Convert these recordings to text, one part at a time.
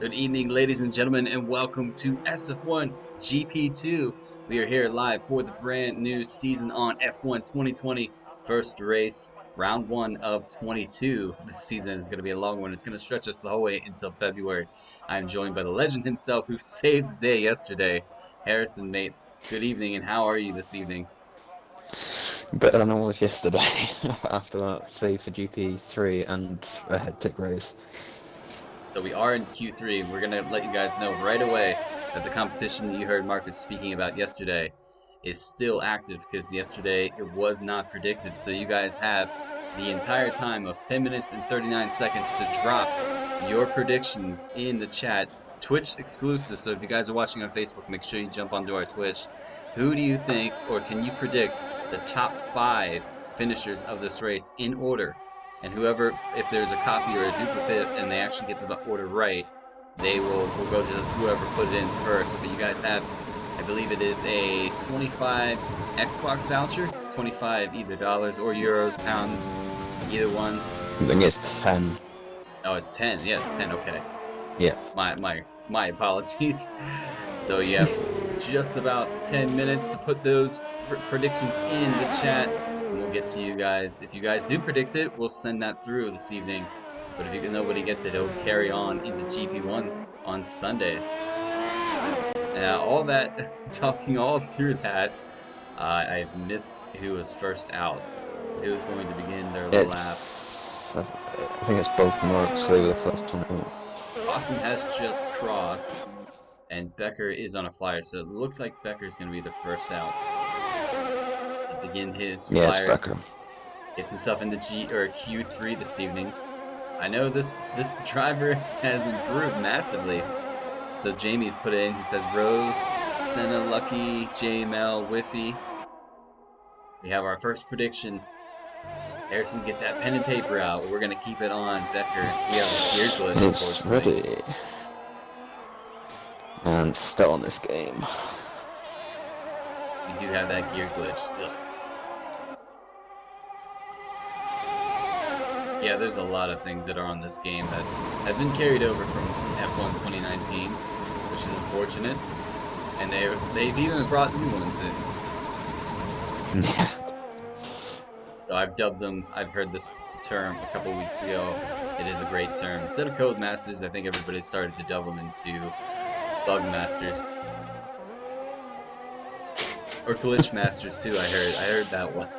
Good evening, ladies and gentlemen, and welcome to SF1 GP2. We are here live for the brand new season on F1 2020. First race, round 1 of 22. This season is going to be a long one. It's going to stretch us the whole way until February. I'm joined by the legend himself who saved the day yesterday, Harrison, mate. Good evening, and how are you this evening? Better than I was yesterday after that save for GP3 and a hectic race. So we are in Q3. We're going to let you guys know right away that the competition that you heard Marcus speaking about yesterday is still active because yesterday it was not predicted. So you guys have the entire time of 10 minutes and 39 seconds to drop your predictions in the chat. Twitch exclusive. So if you guys are watching on Facebook, make sure you jump onto our Twitch. Who do you think, or can you predict the top 5 finishers of this race in order? And whoever, if there's a copy or a duplicate and they actually get the order right, they will go to whoever put it in first. But you guys have, I believe it is a 25 Xbox voucher, 25 either dollars or euros, pounds, either one. I think it's 10. Oh, it's 10. Yeah, it's 10. Okay. Yeah. My apologies. So you have just about 10 minutes to put those predictions in the chat. We'll get to you guys. If you guys do predict it, we'll send that through this evening. But if nobody gets it, it'll carry on into GP1 on Sunday. Now, all that, talking all through that, I've missed who was first out. Who's going to begin their lap? I think it's both marks. They were the first one out. Austin has just crossed, and Becker is on a flyer, so it looks like Becker's going to be the first out to begin his flyer. Yeah, it's Becker. Gets himself into Q3 this evening. I know this driver has improved massively. So Jamie's put it in. He says Rose, Senna, Lucky, JML, Whiffy. We have our first prediction. Harrison, get that pen and paper out. We're gonna keep it on Becker. We have a gear glitch. It's ready. And still on this game. We do have that gear glitch. Ugh. Yeah, there's a lot of things that are on this game that have been carried over from F1 2019, which is unfortunate. And they've even brought new ones in. Yeah. So I've dubbed them, I've heard this term a couple weeks ago. It is a great term. Instead of Code Masters, I think everybody started to dub them into Bug Masters. Or Glitch Masters too, I heard that one.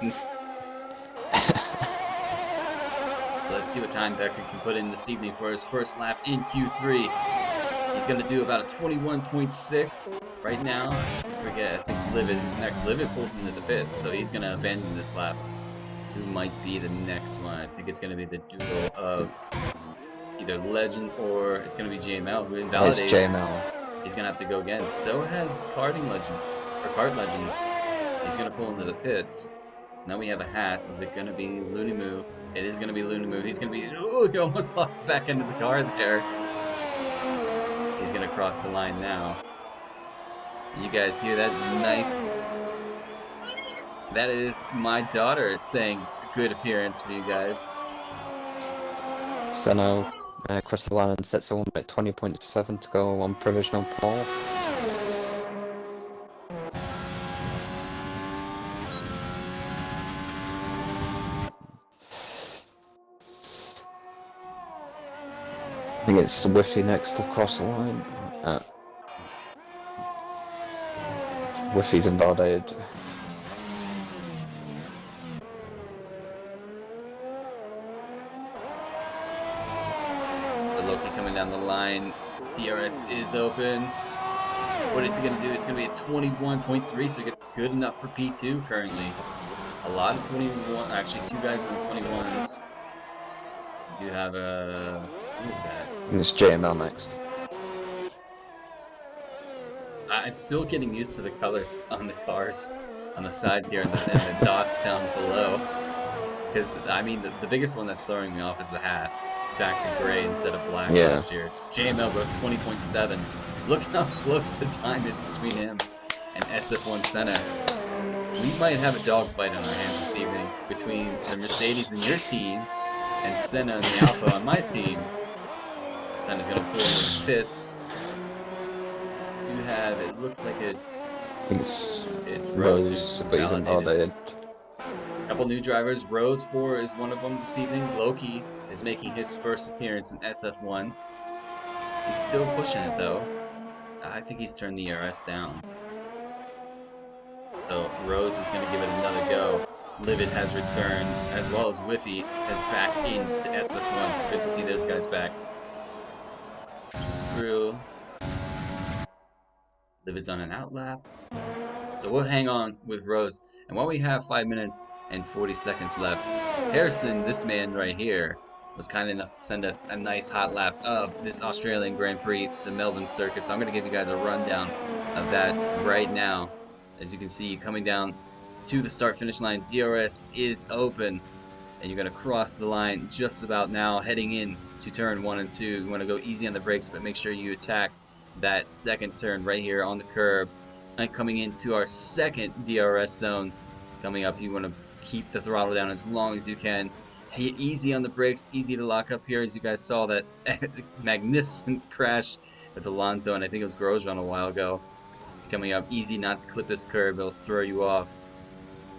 Let's see what time Becker can put in this evening for his first lap in Q3. He's going to do about a 21.6 right now. I forget, I think it's Livid who's next. Livid pulls into the pits, so he's going to abandon this lap. Who might be the next one? I think it's going to be the duo of either Legend or it's going to be JML who invalidates. It's JML. He's going to have to go again. So has Karting Legend, or Kart Legend. He's going to pull into the pits. So now we have a Haas. Is it going to be Looneymoo? It is going to be Looneymoo. He's going to be... Ooh, he almost lost the back end of the car there. He's going to cross the line now. You guys hear that? Nice. That is my daughter saying good appearance for you guys. Senna across the line and sets the one at 20.7 to go on provisional pole. I think it's Whiffy next to cross the line. Whiffy's invalidated. Loki coming down the line. DRS is open. What is he going to do? It's going to be a 21.3, so it's good enough for P2 currently. A lot of 21, actually 2 guys in the 21s. We do have a... What is that? And it's JML next. I'm still getting used to the colors on the cars, on the sides here and the dots down below. Because, I mean, the biggest one that's throwing me off is the Haas. Back to gray instead of black last year. It's JML both 20.7. Look how close the time is between him and SF1 Senna. We might have a dogfight on our hands this evening between the Mercedes in your team and Senna and the Alpha on my team. Senna's gonna pull into the pits. Do have, it looks like I think it's Rose who's Rose, but he's validated. invalidated. Couple new drivers. Rose 4 is one of them this evening. Loki is making his first appearance in SF1. He's still pushing it though. I think he's turned the ERS down. So Rose is going to give it another go. Livid has returned, as well as Whiffy has back into SF1. So good to see those guys back. Through. Livid's on an outlap. So we'll hang on with Rose. And while we have 5 minutes and 40 seconds left, Harrison, this man right here, was kind enough to send us a nice hot lap of this Australian Grand Prix, the Melbourne Circuit. So I'm going to give you guys a rundown of that right now. As you can see, coming down to the start-finish line, DRS is open. And you're going to cross the line just about now, heading in to turn 1 and 2. You want to go easy on the brakes, but make sure you attack that second turn right here on the curb. And coming into our second DRS zone. Coming up, you want to keep the throttle down as long as you can. Hit easy on the brakes, easy to lock up here, as you guys saw that magnificent crash with Alonso, and I think it was Grosjean a while ago. Coming up, easy not to clip this curb, it'll throw you off.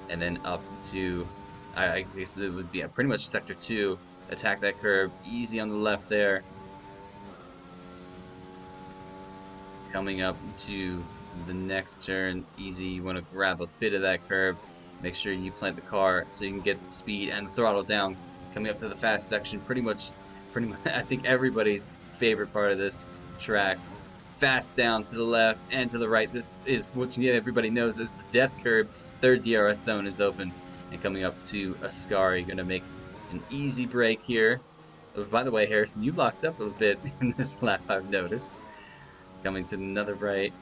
And then up to, I guess it would be pretty much sector 2. Attack that curb, easy on the left there. Coming up to the next turn, easy, you want to grab a bit of that curb. Make sure you plant the car so you can get the speed and the throttle down. Coming up to the fast section, pretty much, I think everybody's favorite part of this track. Fast down to the left and to the right. This is what everybody knows is the death curb. Third DRS zone is open. And coming up to Ascari, going to make an easy break here. Oh, by the way, Harrison, you locked up a bit in this lap, I've noticed. Coming to another right.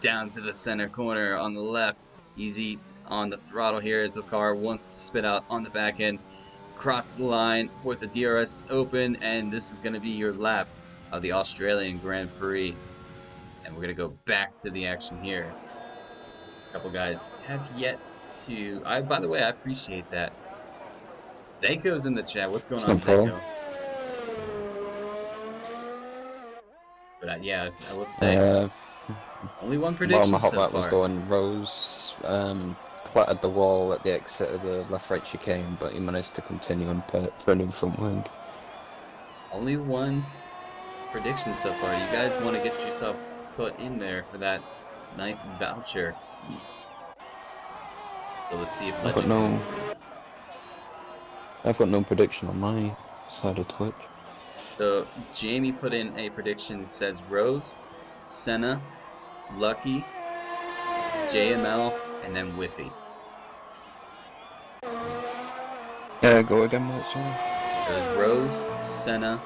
Down to the center corner on the left. Easy on the throttle here as the car wants to spit out on the back end. Cross the line with the DRS open, and this is going to be your lap of the Australian Grand Prix. And we're going to go back to the action here. A couple guys have yet to... by the way, I appreciate that. Zako's in the chat. What's going on, Zako? But yeah, I will say... only one prediction While my hot so lap far. was going, Rose clattered the wall at the exit of the left-right chicane, but he managed to continue on for a new front wing. Only one prediction so far. You guys want to get yourselves put in there for that nice voucher. So let's see if Legend... I've got no prediction on my side of Twitch. So Jamie put in a prediction, says Rose, Senna, Lucky, JML, and then Whiffy. Go again, mate, sorry. There's Rose, Senna,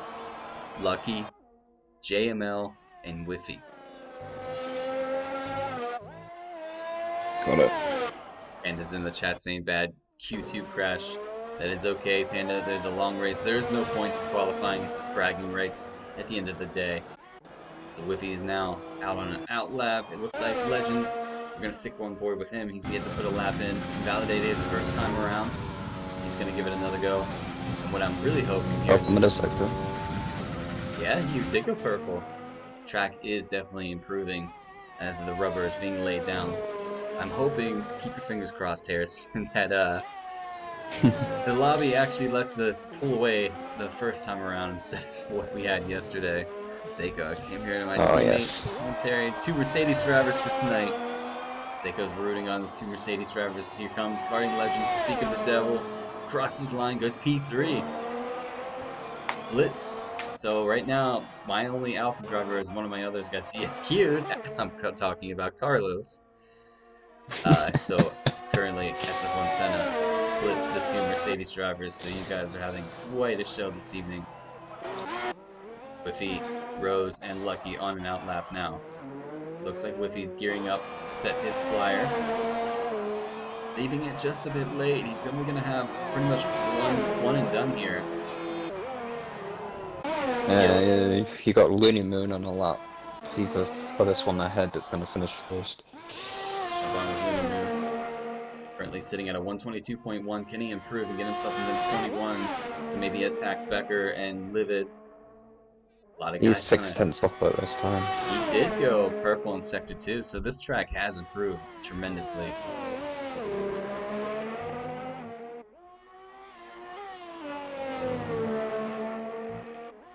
Lucky, JML, and Whiffy. Got it. Panda's in the chat saying bad Q2 crash. That is okay, Panda. There's a long race. There's no points in qualifying. It's just bragging rights at the end of the day. So Whiffy is now out on an out lap. It looks like Legend. We're going to stick one board with him. He's yet to put a lap in. Validated his first time around. He's going to give it another go. And what I'm really hoping here middle sector. Yeah, you did go purple. Track is definitely improving as the rubber is being laid down. I'm hoping, keep your fingers crossed, Harrison, that the lobby actually lets us pull away the first time around instead of what we had yesterday. Zako came here to my teammate commentary. 2 Mercedes drivers for tonight. Zako's rooting on the 2 Mercedes drivers. Here comes Karting Legend, speak of the devil. Crosses the line, goes P3. Splits. So right now, my only alpha driver is one of my others got DSQ'd. I'm talking about Carlos. So currently SF1 Senna splits the 2 Mercedes drivers, so you guys are having quite a show this evening. Whiffy, Rose, and Lucky on an out lap now. Looks like Whiffy's gearing up to set his flyer. Leaving it just a bit late. He's only going to have pretty much one and done here. You got Looney Moon on a lap. He's the furthest one ahead that's going to finish first. Currently sitting at a 122.1. Can he improve and get himself into the 21s to maybe attack Becker and Livid? A lot of He's guys kind 6 tenths off at this time. of. He did go purple in Sector 2, so this track has improved tremendously.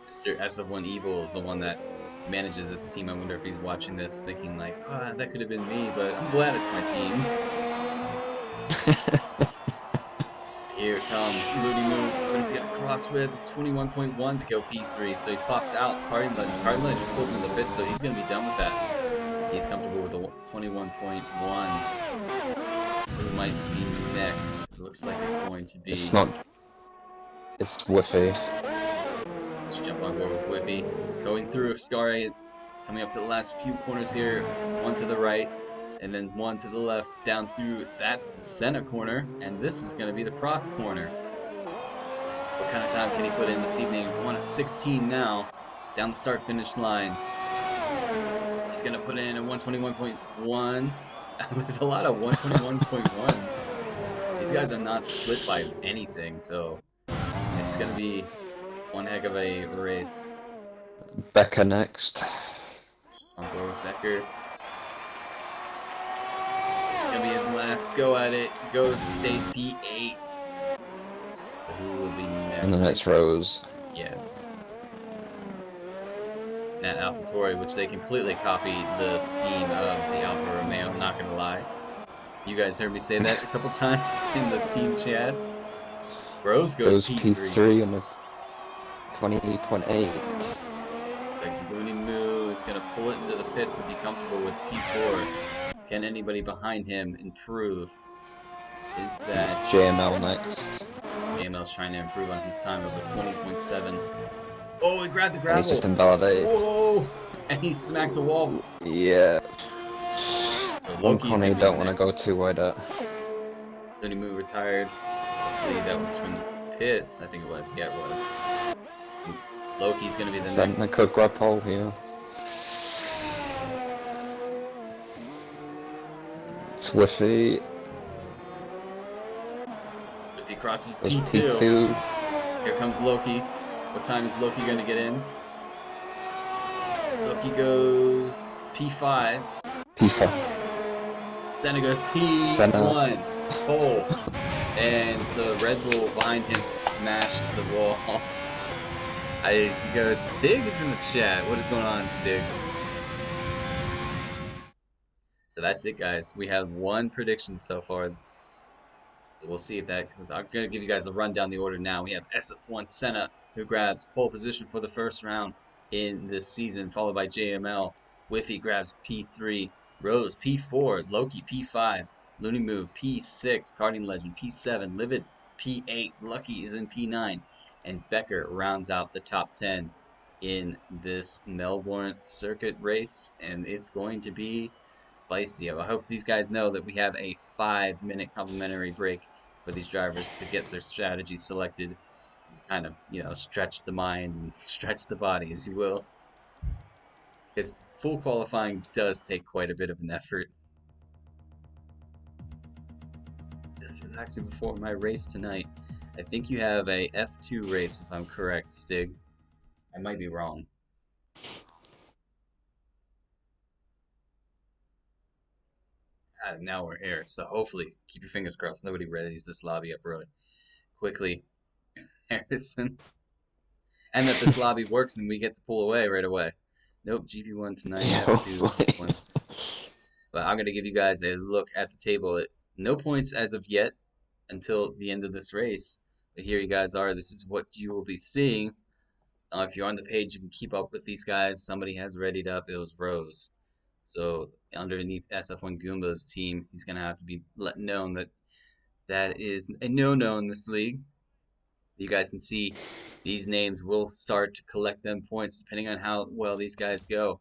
Mr. SF1 Evil is the one that manages this team. I wonder if he's watching this thinking like, ah, that could have been me, but I'm glad it's my team. Here it comes, Moody Move, but he's gonna cross with 21.1 to go P3, so he pops out Carding Legend. Carding Legend pulls into the pit, so he's gonna be done with that. He's comfortable with a 21.1. Who might be next? It looks like it's going to be... It's not... It's Whiffy. Let's jump on board with Whiffy. Going through Scary, coming up to the last few corners here. One to the right, and then one to the left, down through. That's the center corner, and this is going to be the cross corner. What kind of time can he put in this evening? 1:16 now, down the start-finish line. He's going to put in a 121.1. There's a lot of 121.1s. These guys are not split by anything, so it's going to be one heck of a race. Becker next. On board with Becker. This is going to be his last go at it. He goes, stays P8. So who will be next? And then it's Rose. Yeah. That AlphaTauri, which they completely copied the scheme of the Alfa Romeo, not going to lie. You guys heard me say that a couple times in the team chat. Rose goes P3 on the 28.8. So Looney Moo is going to pull it into the pits and be comfortable with P4. Can anybody behind him improve? Is that... It's JML next. JML's trying to improve on his time of a 20.7. Oh, he grabbed the gravel! He's just invalidated. Whoa! And he smacked the wall. Yeah. So Loki's Loki's don't want to go too wide out. Looney Moo retired. Hopefully that was from the pits. I think it was. Yeah, it was. So Loki's going to be the next. Santa could grab pole here. It's Whiffy. If he crosses It's P2. P2. Here comes Loki. What time is Loki going to get in? Loki goes P5. P4. Senna goes P1. Oh. And the Red Bull behind him smashed the wall. He goes, Stig is in the chat. What is going on, Stig? So that's it, guys. We have one prediction so far. So we'll see if that comes. I'm going to give you guys a rundown the order now. We have SF1 Senna, who grabs pole position for the first round in this season, followed by JML. Whiffy grabs P3. Rose P4. Loki P5. Looney Moo P6. Karting Legend P7. Livid P8. Lucky is in P9. And Becker rounds out the top 10 in this Melbourne circuit race. And it's going to be feisty. I hope these guys know that we have a 5-minute complimentary break for these drivers to get their strategy selected. To kind of, stretch the mind and stretch the body, as you will. Because full qualifying does take quite a bit of an effort. Just relaxing before my race tonight. I think you have a F2 race, if I'm correct, Stig. I might be wrong. Now we're here, so hopefully, keep your fingers crossed. Nobody readies this lobby up road quickly. Harrison. And that this lobby works and we get to pull away right away. Nope, GP1 tonight, F2 Wednesday. But I'm going to give you guys a look at the table. No points as of yet until the end of this race. But here you guys are. This is what you will be seeing. If you're on the page, you can keep up with these guys. Somebody has readied up. It was Rose. So underneath SF1 Goomba's team, he's going to have to be let known that that is a no-no in this league. You guys can see these names will start to collect them points depending on how well these guys go.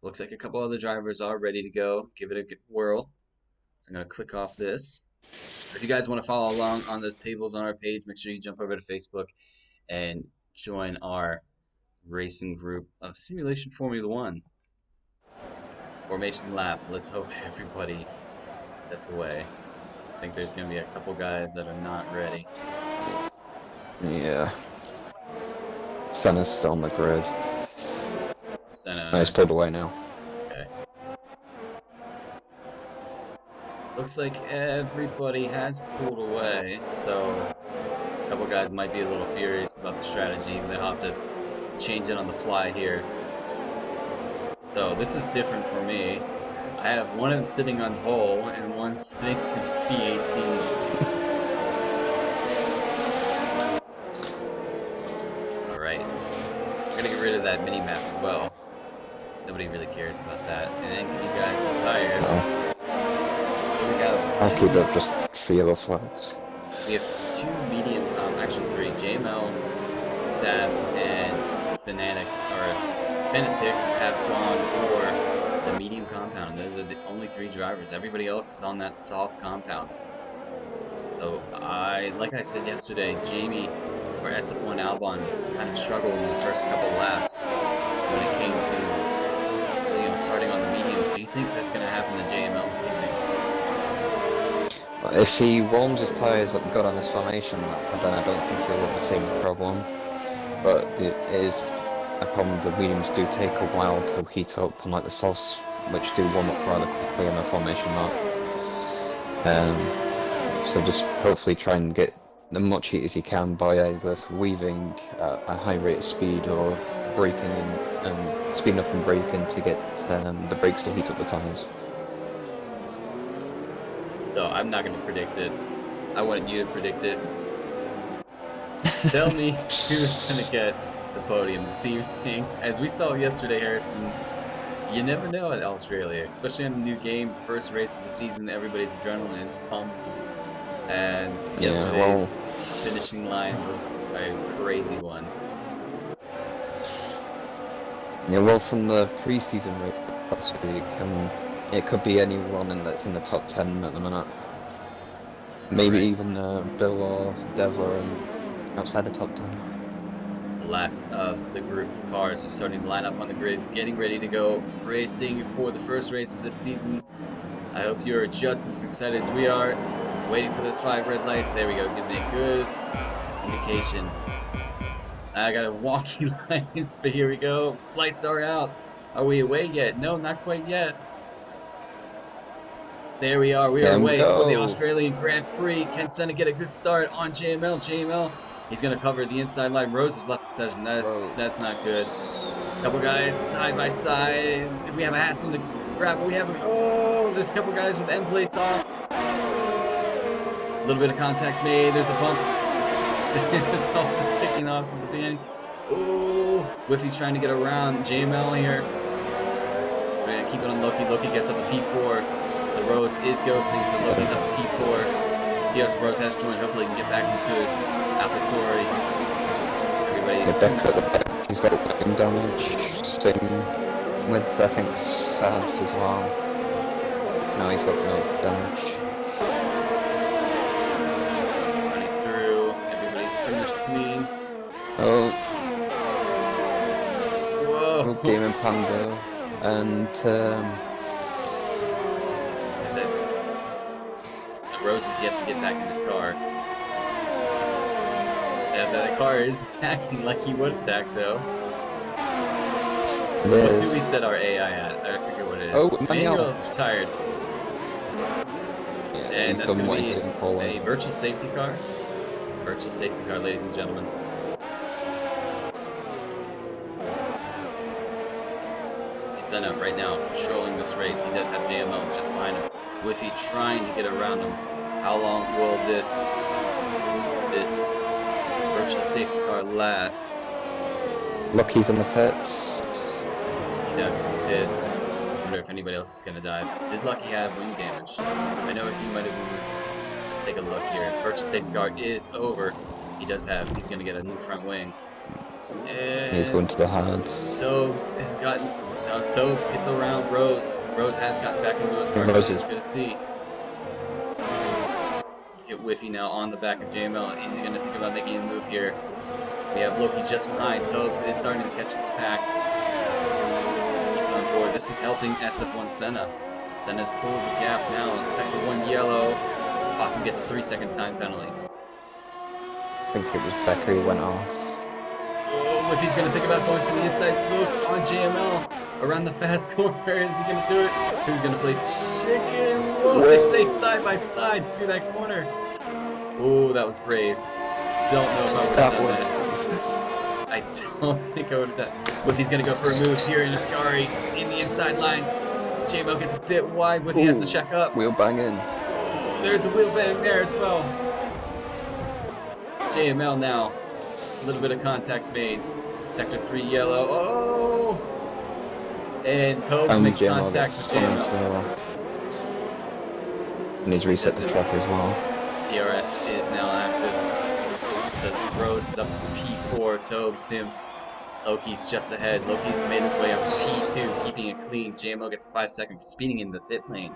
Looks like a couple other drivers are ready to go. Give it a whirl. So I'm going to click off this. If you guys want to follow along on those tables on our page, make sure you jump over to Facebook and join our racing group of Simulation Formula 1. Formation lap. Let's hope everybody sets away. I think there's going to be a couple guys that are not ready. Yeah. Senna's still on the grid. Senna. No, he's pulled away now. Okay. Looks like everybody has pulled away, so a couple guys might be a little furious about the strategy. They'll have to change it on the fly here. So this is different for me. I have one sitting on pole and one sitting in P18. Alright. We're gonna get rid of that mini-map as well. Nobody really cares about that. And then you guys get tired. So we have I'll keep it just 3 yellow flags. We have 2 medium, actually 3. JML, Sabs, and Fnatic have gone for the medium compound. Those are the only 3 drivers. Everybody else is on that soft compound. So like I said yesterday, Jamie or SF1 Albon kind of struggled in the first couple laps when it came to starting on the medium. So you think that's going to happen to JML this evening? If he warms his tyres up good on his formation lap, then I don't think he'll have the same problem. But it is a problem. The mediums do take a while to heat up, unlike the softs, which do warm up rather quickly on the formation lap. So just hopefully try and get as much heat as you can by either weaving at a high rate of speed or braking and speeding up and braking to get the brakes to heat up the tyres. So I'm not going to predict it. I want you to predict it. Tell me who's going to get the podium this evening. As we saw yesterday, Harrison, you never know at Australia, especially on a new game, first race of the season, everybody's adrenaline is pumped. And yesterday's finishing line was a crazy one. Yeah, well, from the pre-season race last week, it could be anyone that's in the top 10 at the minute. Maybe even Bill or Devler outside the top 10. The last of the group of cars are starting to line up on the grid, getting ready to go racing for the first race of this season. I hope you're just as excited as we are. Waiting for those 5 red lights. There we go. Gives me a good indication. I got a wonky lights, but here we go. Lights are out. Are we away yet? No, not quite yet. There we are. We are away for the Australian Grand Prix. Can Senna get a good start on JML? JML, he's going to cover the inside line. Rose has left the session. That's not good. Couple guys side by side. We have a Haas on the gravel. There's a couple guys with end plates off. A little bit of contact made. There's a bump. The salt is kicking off from the beginning. Oh, Whiffy's trying to get around JML here. We're going to keep it on Loki. Loki gets up to P4. So Rose is ghosting, so Loki's up to P4. TS Rose has joined. Hopefully he can get back into his AlphaTauri. Everybody. Get back at the back. He's got weapon damage. Same with, I think, Sabs as well. No, he's got no damage. Clean. Oh. Whoa. Good game in Pando. And, Is it? So Rose is yet to get back in his car. Yeah, the car is attacking like he would attack, though. What do we set our AI at? I forget what it is. Oh, Manuel's retired. Yeah, And that's going to be a virtual safety car. Virtual safety car, ladies and gentlemen. So Senna right now controlling this race. He does have JML just behind him. Whiffy trying to get around him. How long will this virtual safety car last? Lucky's in the pits. He does from the pits. I wonder if anybody else is going to die. Did Lucky have wing damage? I know he might have been. Let's take a look here. Virtual safety car is over. He's going to get a new front wing. And he's going to the hards. Tobes has gotten, Tobes gets around Rose. Rose has gotten back into his car, so it's good to see. Get Whiffy now on the back of JML. Is he going to think about making a move here? We have Loki just behind. Tobes is starting to catch this pack. Keep on board. This is helping SF1 Senna. Senna's pulled the gap now. Sector 1 yellow. Awesome gets a 3-second time penalty. I think it was Becker who went off. Oh, Whiffy's gonna think about going for the inside look on JML around the fast corner. Is he gonna do it? Who's gonna play chicken? Whoa, they say side by side through that corner. Oh, that was brave. Don't know if I would have done that. I don't think I would have done. Whiffy's gonna go for a move here in Ascari in the inside line. JML gets a bit wide. Whiffy has to check up. Wheel bang in. Oh, there's a wheel bang there as well. JML now. A little bit of contact made. Sector 3 yellow. Oh! And Tobes makes contact with JML. And he's reset the track as well. DRS is now active. So Rose is up to P4. Tobes, him. Loki's just ahead. Loki's made his way up to P2, keeping it clean. JML gets a 5-second for speeding in the pit lane.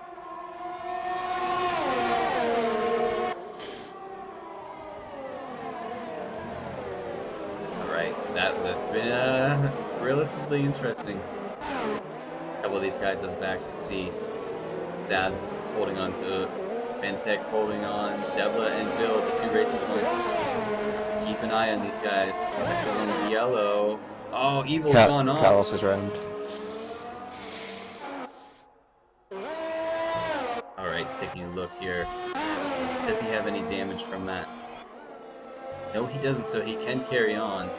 That's been relatively interesting. A couple of these guys at the back can see Sab's holding on to Bentec, holding on Devla and Bill, the 2 racing points. Keep an eye on these guys. Sector 1 yellow. Oh, Evil's gone off. Carlos is round. Alright, taking a look here. Does he have any damage from that? No, he doesn't, so he can carry on.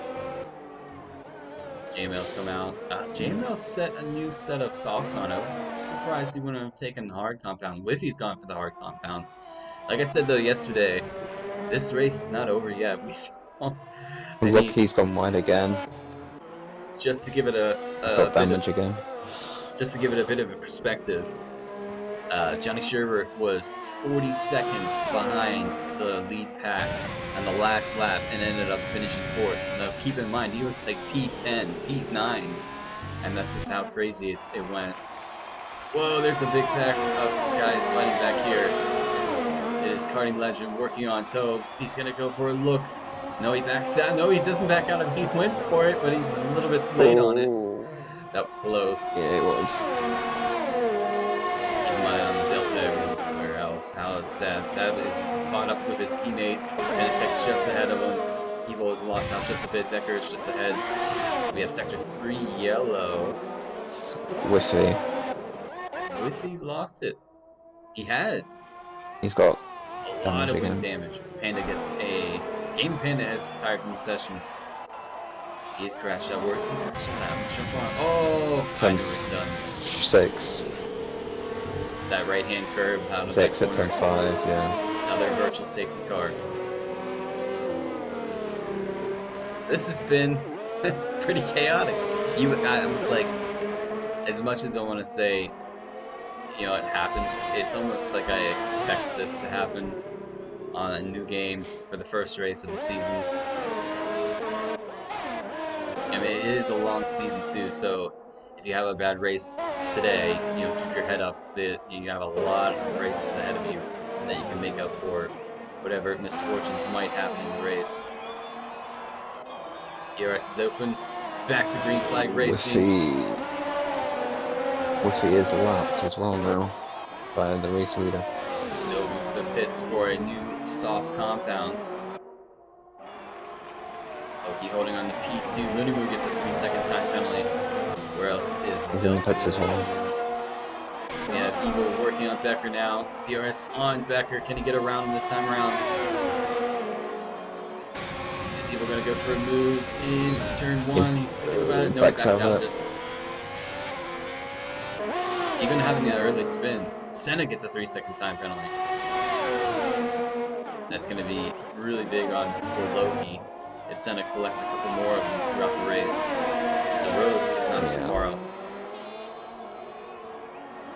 JML's come out. JML set a new set of softs on. I'm surprised he wouldn't have taken hard compound. Whiffy's gone for the hard compound. Like I said though yesterday, this race is not over yet. We saw. Look, he's gone wide again. Just to give it a damage again. Just to give it a bit of a perspective, Johnny Sherber was 40 seconds behind the lead pack on the last lap and ended up finishing 4th. Now keep in mind, he was like P10, P9, and that's just how crazy it went. Whoa, there's a big pack of guys fighting back here. It is Karting Legend working on Tobes. He's going to go for a look. No, he backs out. No, he doesn't back out. He went for it, but he was a little bit late on it. That was close. Yeah, it was. How is Sab? Sab is caught up with his teammate. Benetech just ahead of him. Evil has lost out just a bit. Becker is just ahead. We have Sector 3 yellow. It's Whiffy. Has Whiffy lost it? He has. He's got a lot of wind damage. Panda gets a... Game Panda has retired from the session. He's crashed out. Where's he crashed out? Oh! I knew it's done. 6. That right-hand curve out of 6 that at corner. 10-5, yeah. Another virtual safety car. This has been pretty chaotic. Like, as much as I want to say, you know, it happens, it's almost like I expect this to happen on a new game for the first race of the season. I mean, it is a long season too, so if you have a bad race today, you know, keep your head up. You have a lot of races ahead of you that you can make up for whatever misfortunes might happen in the race. DRS is open. Back to green flag racing. Whiffy is lapped as well now by the race leader. They'll move the pits for a new soft compound. Oki holding on to P2. Lunimu gets a 3-second time penalty. Where else is he's in the pits as well. We have Eagle working on Becker now. DRS on Becker. Can he get around him this time around? Is Eagle going to go for a move into turn 1? He's thinking about it. No, he backed out of it. Even having an early spin, Senna gets a 3-second time penalty. That's going to be really big on for Loki if Senna collects a couple more of them throughout the race. So Rose is not too far off.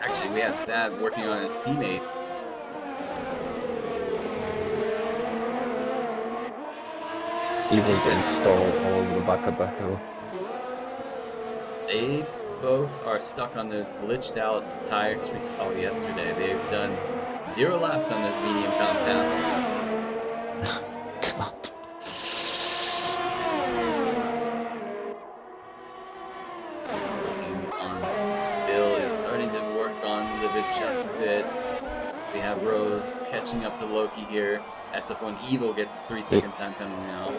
Actually, we have Sab working on his teammate. Evil's getting stalled all over the back of Becker. They both are stuck on those glitched out tires we saw yesterday. They've done 0 laps on those medium compounds. God. Bill is starting to work on Livid just a bit. We have Rose catching up to Loki here. SF1 Evil gets a 3-second time penalty now.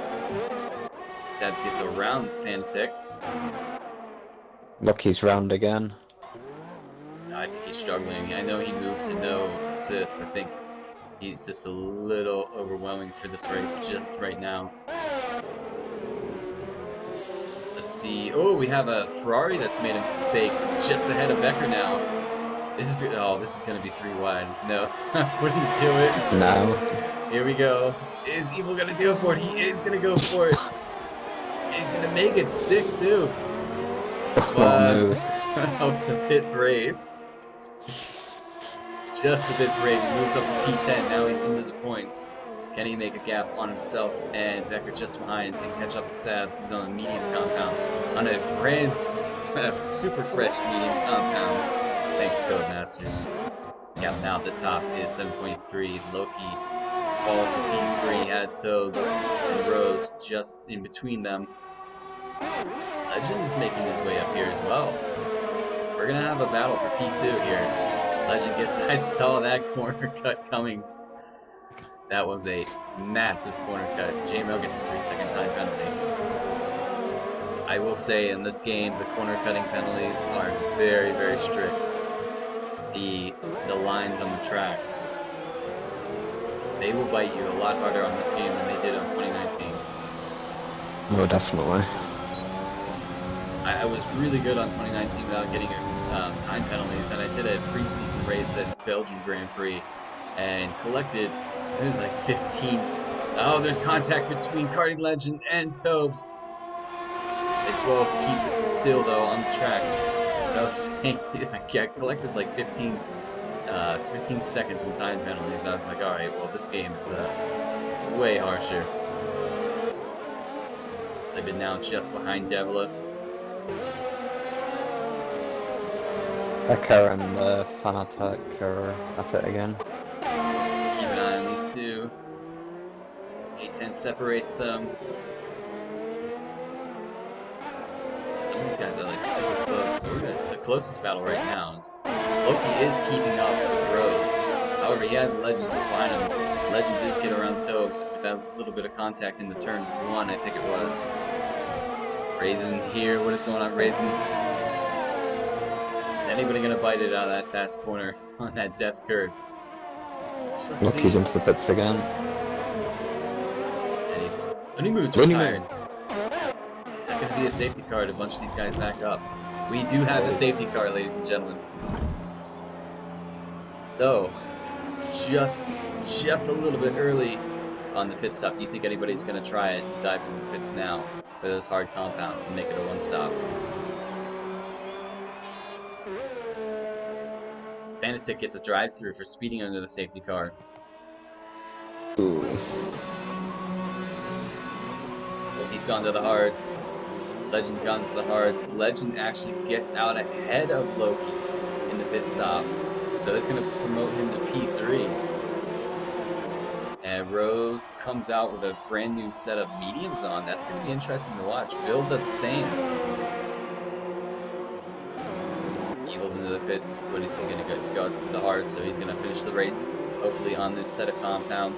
Sab gets around Fanatec. Lucky's round again. I think he's struggling. I know he moved to no assists. I think he's just a little overwhelming for this race just right now. Let's see. Oh, we have a Ferrari that's made a mistake just ahead of Becker now. This is going to be 3 wide. No, wouldn't do it. No. Here we go. Is Evil going to do it for it? He is going to go for it. He's going to make it stick too. What a move. That was a bit brave. Just a bit brave. He moves up to P10. Now he's into the points. Can he make a gap on himself and Becker just behind and catch up to Sabs, who's on a medium compound, on a brand super fresh medium compound. Thanks, Codemasters. Gap now at the top is 7.3. Loki falls to P3, has Tobes and Rose just in between them. Legend is making his way up here as well. We're gonna have a battle for P2 here. Legend gets, I saw that corner cut coming. That was a massive corner cut. JML gets a 3-second time penalty. I will say in this game, the corner cutting penalties are very, very strict. The lines on the tracks, they will bite you a lot harder on this game than they did on 2019. No, definitely. I was really good on 2019 without getting time penalties, and I did a preseason race at Belgian Grand Prix and collected, it was like 15. Oh, there's contact between Karting Legend and Tobes. They both keep it still though on the track. But I was saying, I collected like 15 seconds in time penalties. I was like, all right, well this game is way harsher. They've been now just behind Devla. Becker and Fanatec are at it again. Let's keep an eye on these two. A10 separates them. Some of these guys are like super close. The closest battle right now is Loki is keeping up with Rose. However, he has Legend just behind him. Legend did get around Tobes with that little bit of contact in the turn 1, I think it was. Raisin here. What is going on, Raisin? Is anybody going to bite it out of that fast corner on that depth curve? Lucky's into the pits again. And he's Honeymoon's retired. Is that going to be a safety car to bunch these guys back up? We do have a safety car, ladies and gentlemen. So, just a little bit early on the pit stop. Do you think anybody's going to try it and dive into the pits now for those hard compounds and make it a one-stop? Fanatec gets a drive-through for speeding under the safety car. Ooh. He's gone to the hards. Legend's gone to the hards. Legend actually gets out ahead of Loki in the pit stops. So that's going to promote him to P3. And Rose comes out with a brand new set of mediums on. That's going to be interesting to watch. Bill does the same. Evil's into the pits. What is he going to go? He goes to the hard, so he's going to finish the race, hopefully on this set of compound.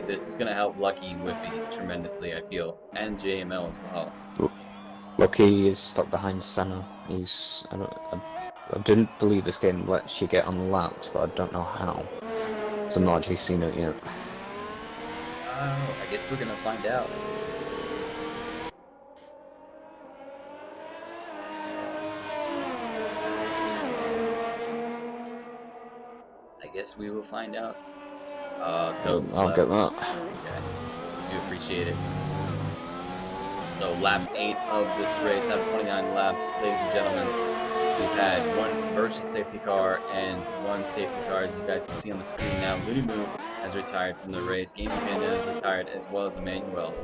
This is going to help Lucky Whiffy tremendously, I feel, and JML as well. Lucky is stuck behind Senna. I didn't believe this game lets you get unlapped, but I don't know how. So I've not actually seen it yet. I guess we're going to find out. I guess we will find out. Tobes I'll left. get that. Okay. We do appreciate it. So lap 8 of this race out of 29 laps, ladies and gentlemen. We've had one virtual safety car and one safety car, as you guys can see on the screen now. Looney Moo has retired from the race. Gaming Panda has retired, as well as Emmanuel.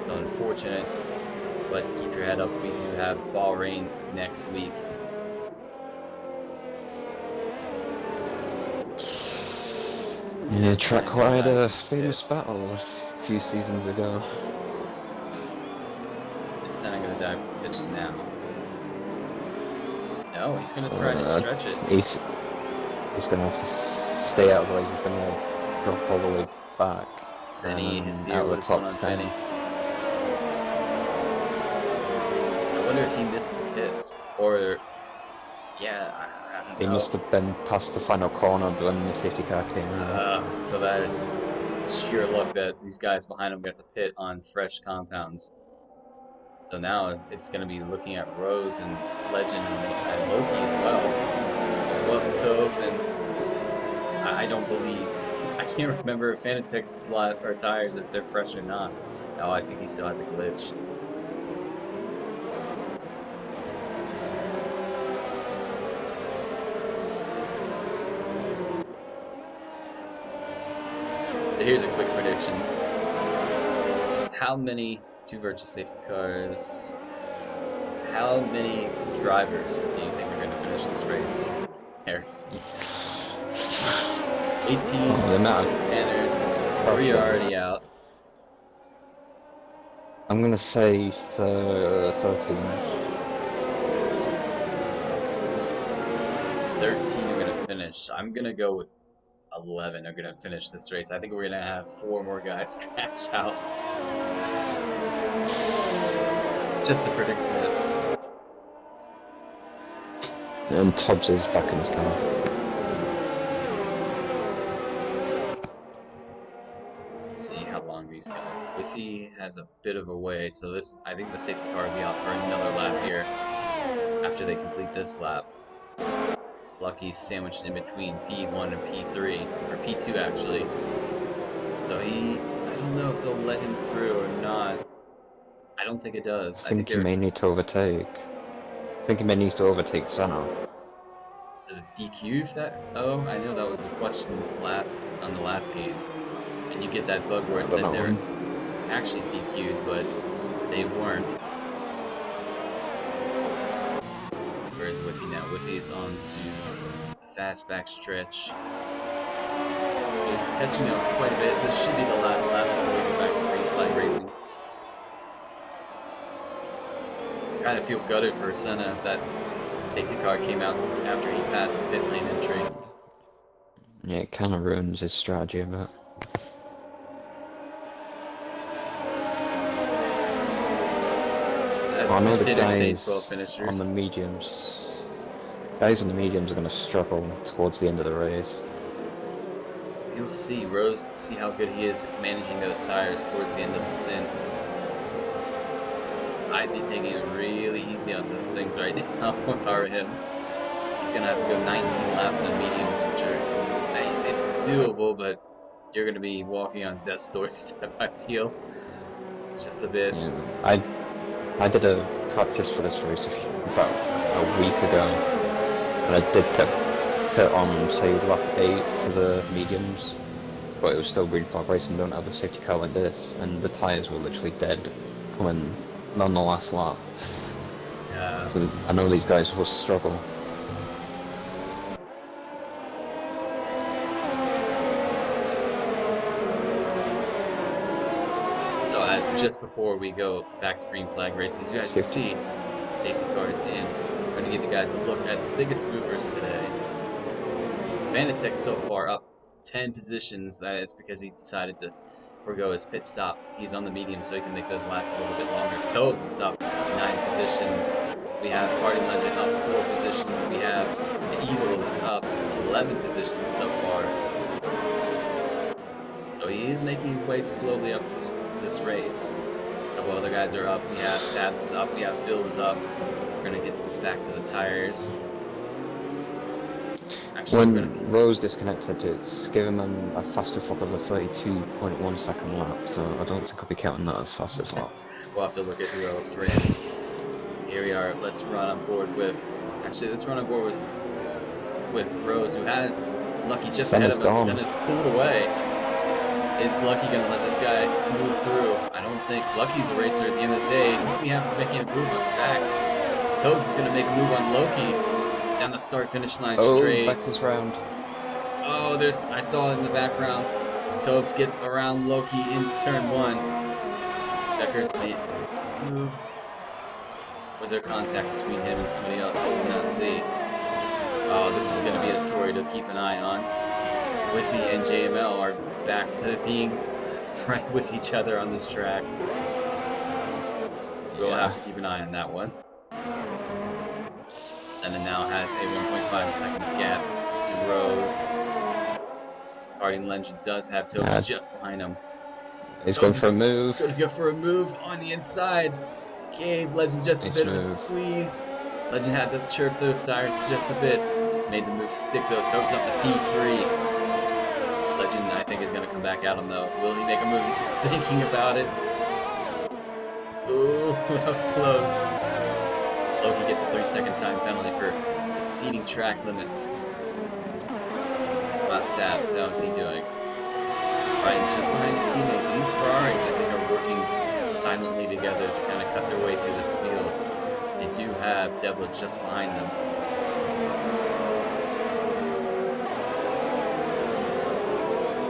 So unfortunate, but keep your head up. We do have Bahrain next week. Yeah, track quite a famous battle a few seasons ago. Is Senna going to dive for pits now? No, he's going to try to stretch it. He's going to have to stay out of the race. He's going to drop all the way back. Benny is here. out of What the is going top on, 10. Benny? I wonder if he missed the pits, or yeah, I don't He must know. have been past the final corner when the safety car came out. So that is just sheer luck that these guys behind him got to pit on fresh compounds. So now it's going to be looking at Rose and Legend and Loki as well as Tobes, and I don't believe I can't remember if Fanatec's lot or tires if they're fresh or not. Oh, I think he still has a glitch. So here's a quick prediction. How many two virtual safety cars? How many drivers do you think are going to finish this race? Harrison. 18 Oh, the amount of entered. 3 are already crashes. out. I'm gonna say 13. 13 are going to finish. I'm going to go with 11 are going to finish this race. I think we're going to have 4 more guys crash out. Just to predict that. And Tubbs is back in his car. Let's see how long these guys. Whiffy has a bit of a way, so this I think the safety car will be out for another lap here after they complete this lap. Lucky's sandwiched in between P1 and P3, or P2 actually. So I don't know if they'll let him through or not. I don't think it I does. I think think he they're. may need to overtake. I think he may need to overtake Senna. Does it DQ if that? Oh, I know that was the question on the last game. And you get that bug where I it don't said they're know. actually DQ'd, but they weren't. Where's Whiffy now? Whiffy is on to fast back stretch. So he's catching up quite a bit. This should be the last lap before we go back to green flag racing. Kind of feel gutted for Senna if that safety car came out after he passed the pit lane entry. Yeah, it kind of ruins his strategy a bit. Well, I know It the didn't say 12 guys on the finishers. mediums. Guys on the mediums are going to struggle towards the end of the race. You'll see Rose, see how good he is at managing those tires towards the end of the stint. I'd be taking it really easy on those things right now if I were him. He's gonna have to go 19 laps on mediums, which it's doable, but you're gonna be walking on death's doorstep. I feel just a bit. Yeah, I did a practice for this race about a week ago, and I did put on say lap 8 for the mediums, but it was still green flag racing. Don't have a safety car like this, and the tyres were literally dead coming on the last lap. So I know these guys will struggle. So as just before we go back to green flag races, you guys can see safety cars in. I'm gonna give you guys a look at the biggest movers today. Vanatech so far up 10 positions. That is because he decided to forego his pit stop. He's on the medium so he can make those last a little bit longer. Tobes is up 9 positions. We have Party Legend up 4 positions. We have the Eagle is up 11 positions so far. So he is making his way slowly up this race. A couple other guys are up. We have Sabs is up. We have Bill is up. We're going to get this back to the tires. Actually, When Rose disconnected, it's given them a fastest lap of a 32.1 second lap, so I don't think I'll be counting that as fastest lap. We'll have to look at who else ran. Here we are. Let's run on board with. Actually, let's run on board with Rose, who has Lucky just ahead of us. Senna's pulled away. Is Lucky gonna let this guy move through? I don't think. Lucky's a racer at the end of the day. We have making a move back. Tobes is gonna make a move on Loki down the start finish line straight. Back is round. Oh, I saw it in the background. Tobes gets around Loki into turn 1. Becker's made move. Was there contact between him and somebody else? I did not see. Oh, this is going to be a story to keep an eye on. Whiffy and JML are back to being right with each other on this track. We'll Yeah. have to keep an eye on that one. Senna now has a 1.5 second gap to Rose. Guardian Legend does have Topes just behind him. He's going Topes for is a move. gonna go for a move on the inside. Gave Legend just a Nice bit of a move. squeeze. Legend had to chirp those tires just a bit. Made the move stick though. Topes up to P3. Legend, I think, is gonna come back at him though. Will he make a move? He's thinking about it. Ooh, that was close. Loki gets a 3-second time penalty for exceeding track limits. About Sabs, how is he doing? Right, just behind his teammate. These Ferraris, I think, are working silently together to kind of cut their way through this field. They do have Devlin just behind them.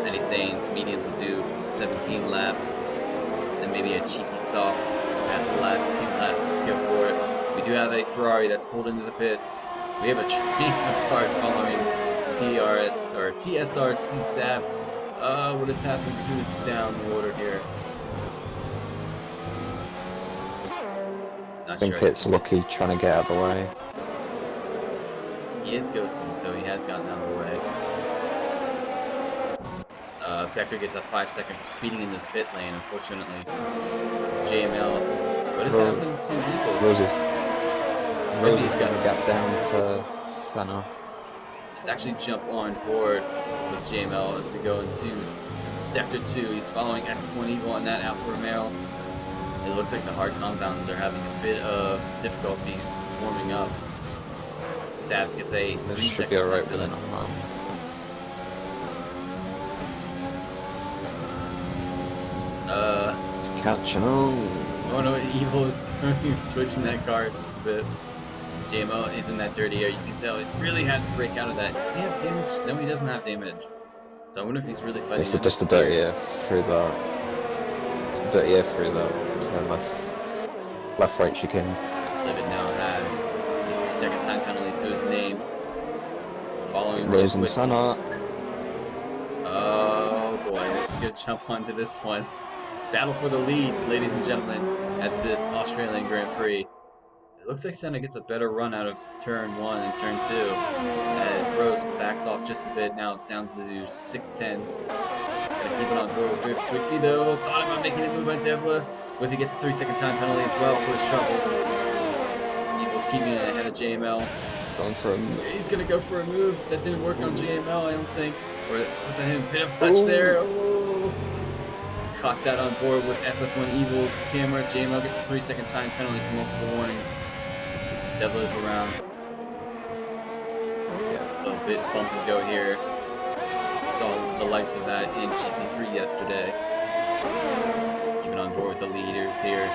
And he's saying mediums will do 17 laps, and maybe a cheeky soft at the last 2 laps. Go for it. We do have a Ferrari that's pulled into the pits. We have a train of cars following TSRC Sabs. What has happened? Who's down the water here? Not I think sure. it's Lucky trying to get out of the way. He is ghosting, so he has gotten out of the way. Becker gets a 5-second for speeding into the pit lane, unfortunately. JML. What is happening to people? Rose is got a gap down to Senna. Let's actually jump on board with JML as we go into Sector 2. He's following S1 Eagle on that Alfa Romeo. It looks like the hard compounds are having a bit of difficulty warming up. Sabs gets a 3-second Should be alright with penalty. it. It's catching on. Oh no, Evil is twitching that car just a bit. JMO is in that dirty air. You can tell he's really had to break out of that. Does he have damage? No, he doesn't have damage. So I wonder if he's really fighting. It's just the dirty air through that. It's the dirty air through that. So left, right chicane. Livid now has a 3-second time penalty to his name. Following Rose and Senna. Oh boy, let's go jump onto this one. Battle for the lead, ladies and gentlemen, at this Australian Grand Prix. It looks like Senna gets a better run out of turn 1 and turn 2 as Rose backs off just a bit, now down to 6 tenths. Gotta keep it on board with Whiffy though. Thought about making a move on Devla. Whiffy gets a 3-second time penalty as well for his troubles. Evil's keeping it ahead of JML. He's going for a move. He's gonna go for a move. That didn't work on JML, I don't think. Or was that him? Bit of touch there. Oh. Caught that on board with SF1 Evil's camera. JML gets a 3-second time penalty for multiple warnings. Devil is around. Yeah, so a bit bump and go here. Saw the likes of that in GP3 yesterday. Even on board with the leaders here.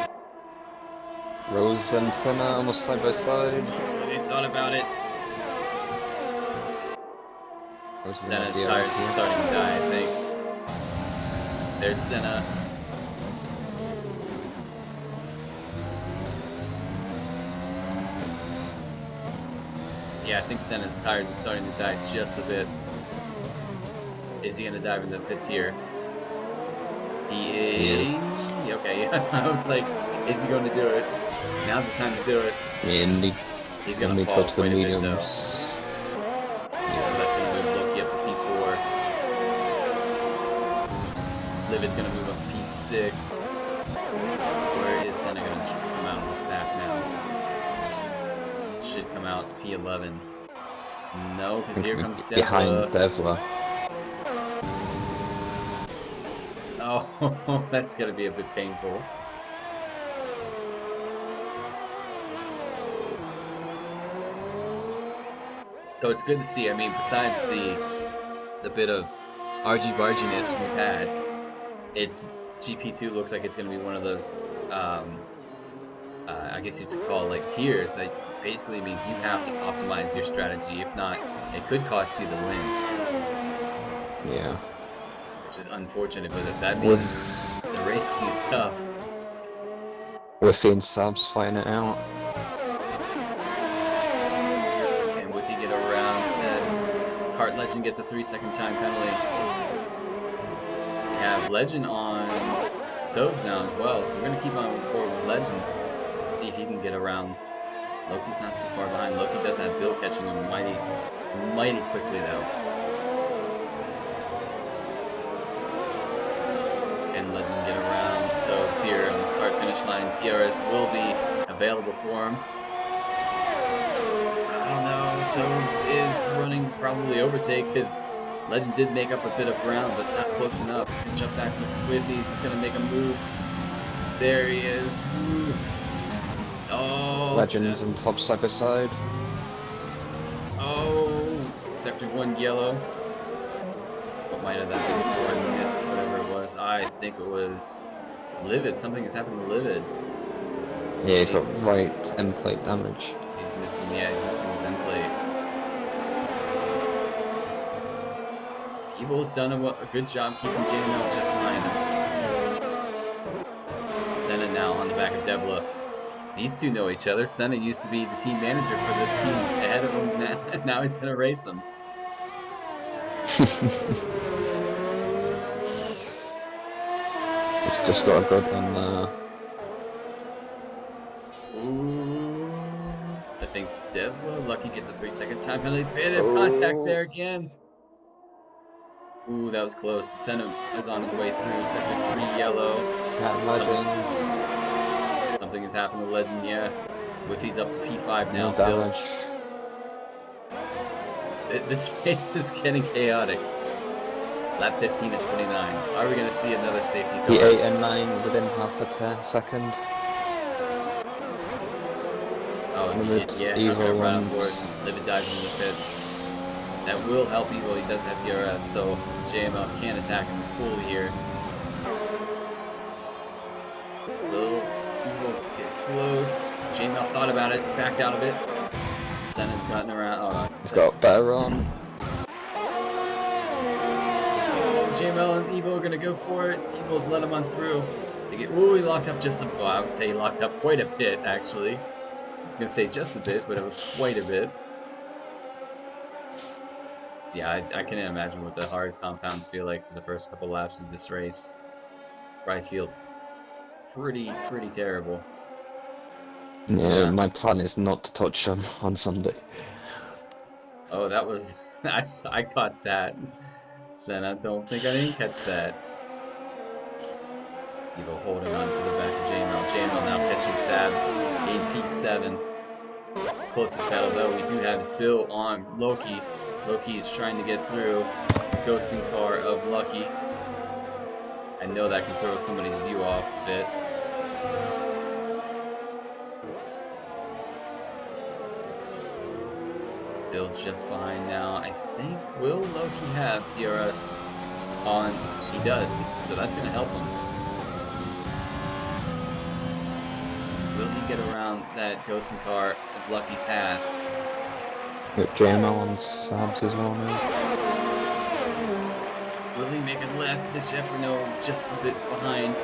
Rose and Senna almost side by side. They thought about it. Senna's tires are starting to die, I think. There's Senna. Yeah, I think Senna's tires are starting to die just a bit. Is he gonna dive in the pits here? He is. Okay, yeah. I was like, is he going to do it? Now's the time to do it. Yeah, He's gonna fall touch the quite a bit though. mediums. Yeah, that's gonna move Loki up to P4. Livid's gonna move up to P6. Where is Senna gonna come out of this pack now? Should come out P11. No, because here comes Devla. Behind Devla. Oh, that's gonna be a bit painful. So it's good to see. I mean, besides the bit of argy-barginess we've had, it's GP2 looks like it's going to be one of those, I guess you'd call like tiers. That basically means you have to optimize your strategy. If not, it could cost you the win. Yeah. Which is unfortunate, but that means the racing is tough. Whiffy and Sabs fighting it out. Get around Sebs. Kart Legend gets a 3-second time penalty. have Legend on Tobes now as well, so we're going to keep on forward with Legend. See if he can get around. Loki's not too far behind. Loki does have Bill catching him mighty quickly though. Can Legend get around Tobes here on the start-finish line? DRS will be available for him. Oh no, Tobes is running probably overtake because Legend did make up a bit of ground, but not close enough. Can jump back with these. He's going to make a move. There he is. Woo. Oh, Legends and top side by side. Oh, Sector 1 yellow. What might have that been for? I missed whatever it was. I think it was Livid. Something has happened to Livid. Yeah, he's got right end plate damage. He's missing, yeah, he's missing his end plate. Evil's done a good job keeping JML just behind him. Senna now on the back of Debla. These two know each other. Senna used to be the team manager for this team ahead of him. Now he's going to race him. He's just got a good one there. Ooh. I think Debla Lucky gets a 3-second time penalty. Bit of contact there again. Ooh, that was close. Senna is on his way through. Sector 3 yellow. Something has happened to Legend, yeah. Whiffy's up to P5 now. No damage. This race is getting chaotic. Lap 15 at 29. Are we going to see another safety car? P8 and 9 within half a second. Oh, yeah, Evil right on board. Livid dives into the pits. That will help Evil. He does have DRS, so JML can attack him fully here. Will Evil get close? JML thought about it, backed out of it. Senna's gotten around. Oh, he's got better on. Oh, JML and Evil are gonna go for it. Evil's let him on through. Ooh, he locked up just a. Well, I would say he locked up quite a bit, actually. I was gonna say just a bit, but it was quite a bit. Yeah, I can imagine what the hard compounds feel like for the first couple laps of this race. Probably feel pretty terrible. Yeah, my plan is not to touch him on Sunday. Oh, that was... I caught that. Senna, don't think I didn't catch that. Evil holding on to the back of JML. JML now catching Sabs in P7. Closest battle though, we do have is Bill on Loki. Loki is trying to get through the ghosting car of Lucky. I know that can throw somebody's view off a bit. Bill just behind now. I think, will Loki have DRS on? He does, so that's going to help him. Will he get around that ghosting car of Lucky's has? Got JML on Sabs as well now. Will he make a last ditch effort? No, just a bit behind.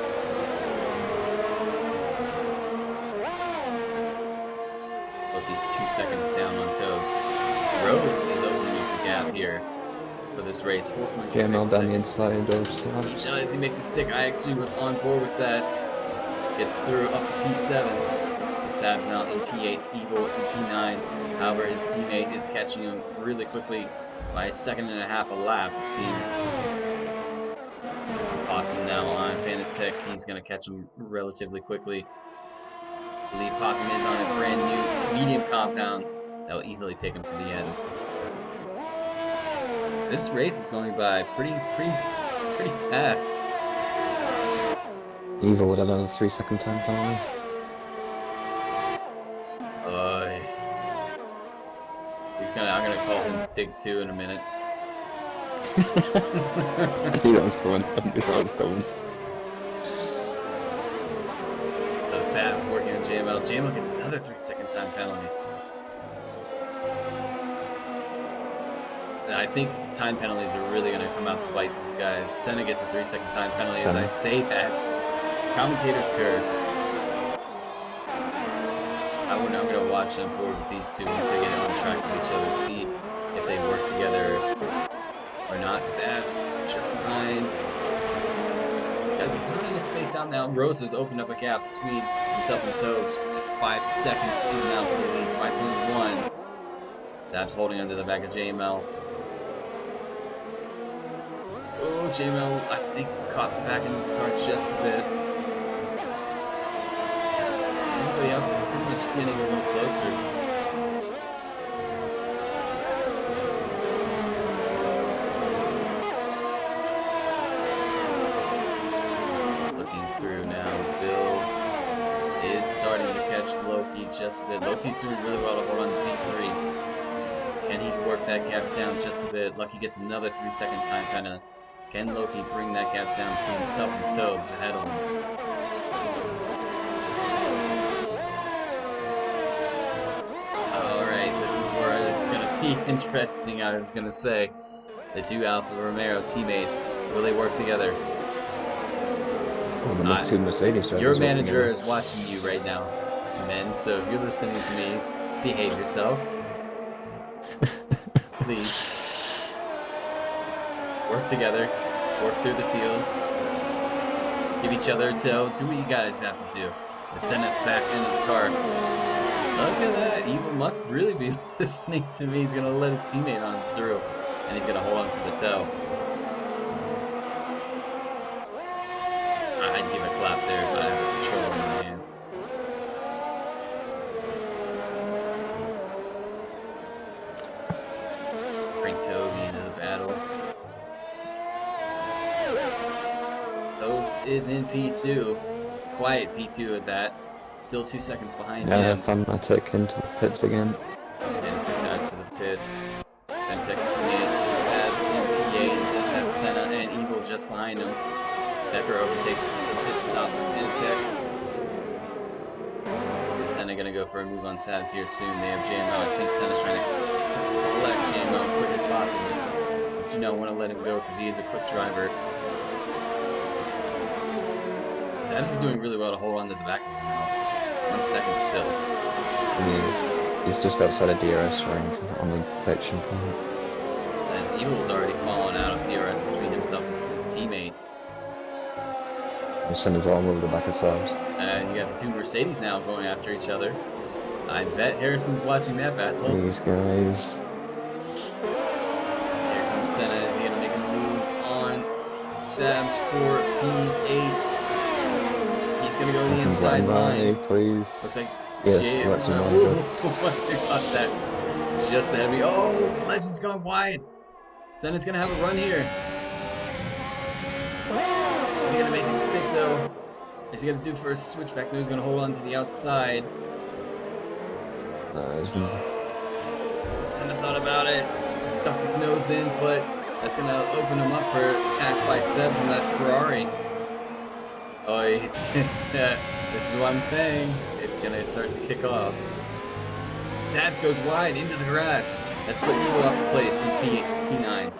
Lucky's 2 seconds down on Tobes. Rose is opening up the gap here for this race. 4.6 JML down the seconds. inside of Sabs. He does, he makes a stick. I actually was on board with that. Gets through up to P7. So Sab's now in P8, Evil in P9. However, his teammate is catching him really quickly by 1.5 seconds a lap, it seems. Possum now on Fanatec. He's going to catch him relatively quickly. I believe Possum is on a brand new medium compound that will easily take him to the end. This race is going by pretty fast. Evil with another 3-second time penalty. I'm gonna call him Stig 2 in a minute. I knew that was coming. So Sab's working on JML. JML gets another 3-second time penalty. And I think time penalties are really gonna come out to bite these guys. Senna gets a 3-second time penalty. As I say that, commentator's curse. I'm gonna watch on board with these two once they get on track with each other, see if they work together or not. Sabs just behind. to space out now. Rose has opened up a gap between himself and Tobes. 5 seconds is now for the lead. 5.1. Sab's holding onto the back of JML. Oh, JML, I think, caught the back end of the car just a bit. Everybody else is pretty much getting a little closer. Looking through now, Bill is starting to catch Loki just a bit. Loki's doing really well to hold on to P3. Can he work that gap down just a bit? Lucky gets another 3-second time penalty. Can Loki bring that gap down between himself and Tobes ahead of him? Alright, this is where it's going to be interesting, I was going to say. The two Alfa Romeo teammates, will they work together? Well, the two Mercedes drivers. Your manager is watching you right now, men, so if you're listening to me, behave yourself. Please. Work together. Work through the field. Give each other a tow. Do what you guys have to do. To send us back into the car. Look at that. Evil must really be listening to me. He's going to let his teammate on through. And he's going to hold on for the tow. I'd give a clap there, but I have a controller in my hand. Bring Toby into the battle. Tobes is in P2. Quiet P2 at that. Still 2 seconds behind him. Fanatic into the pits again. And 2 guys for the pits. Fentex teammate. Savs in P8. Does have Senna and Evil just behind him. Decker overtakes the pit stop with Fentex. Is Senna gonna go for a move on Savs here soon? They have JML. I think Senna's trying to collect JML as quick as possible. But you don't want to let him go because he is a quick driver. Savs is doing really well to hold on to the back of him now. 1 second still. He's just outside of DRS range on the inflection point. As Evil's already fallen out of DRS between himself and his teammate. Senna's all over the back of Sabs. And you got the two Mercedes now going after each other. I bet Harrison's watching that battle. These guys. Here comes Senna. Is he going to make a move on Sabs for P8? He's going to go to the inside line. Please. Looks like yes, that's a once they got that just ahead of me. Oh, Legend's gone wide. Senna's going to have a run here. Is he going to make it stick, though? Is he going to do for a switchback? No, he's going to hold on to the outside. Senna thought about it. Stuck with nose in, but that's going to open him up for attack by Sebs in that Ferrari. Oh, this is what I'm saying. It's going to start to kick off. Sabs goes wide into the grass. That's putting Evil off the place in P9.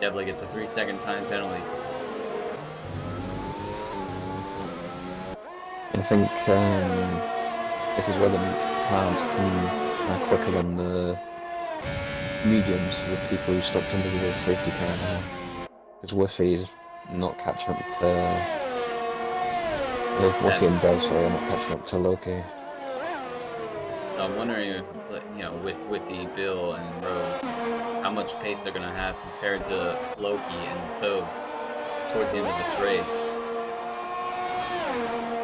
Definitely gets a 3-second time penalty. I think this is where the hards come quicker than the mediums for the people who stopped under the safety car now. Because Whiffy's not catching up to Whiffy and Bell, sorry, are not catching up to Loki. So I'm wondering if, with Whiffy, Bill, and Rose, how much pace they're going to have compared to Loki and Tobes towards the end of this race.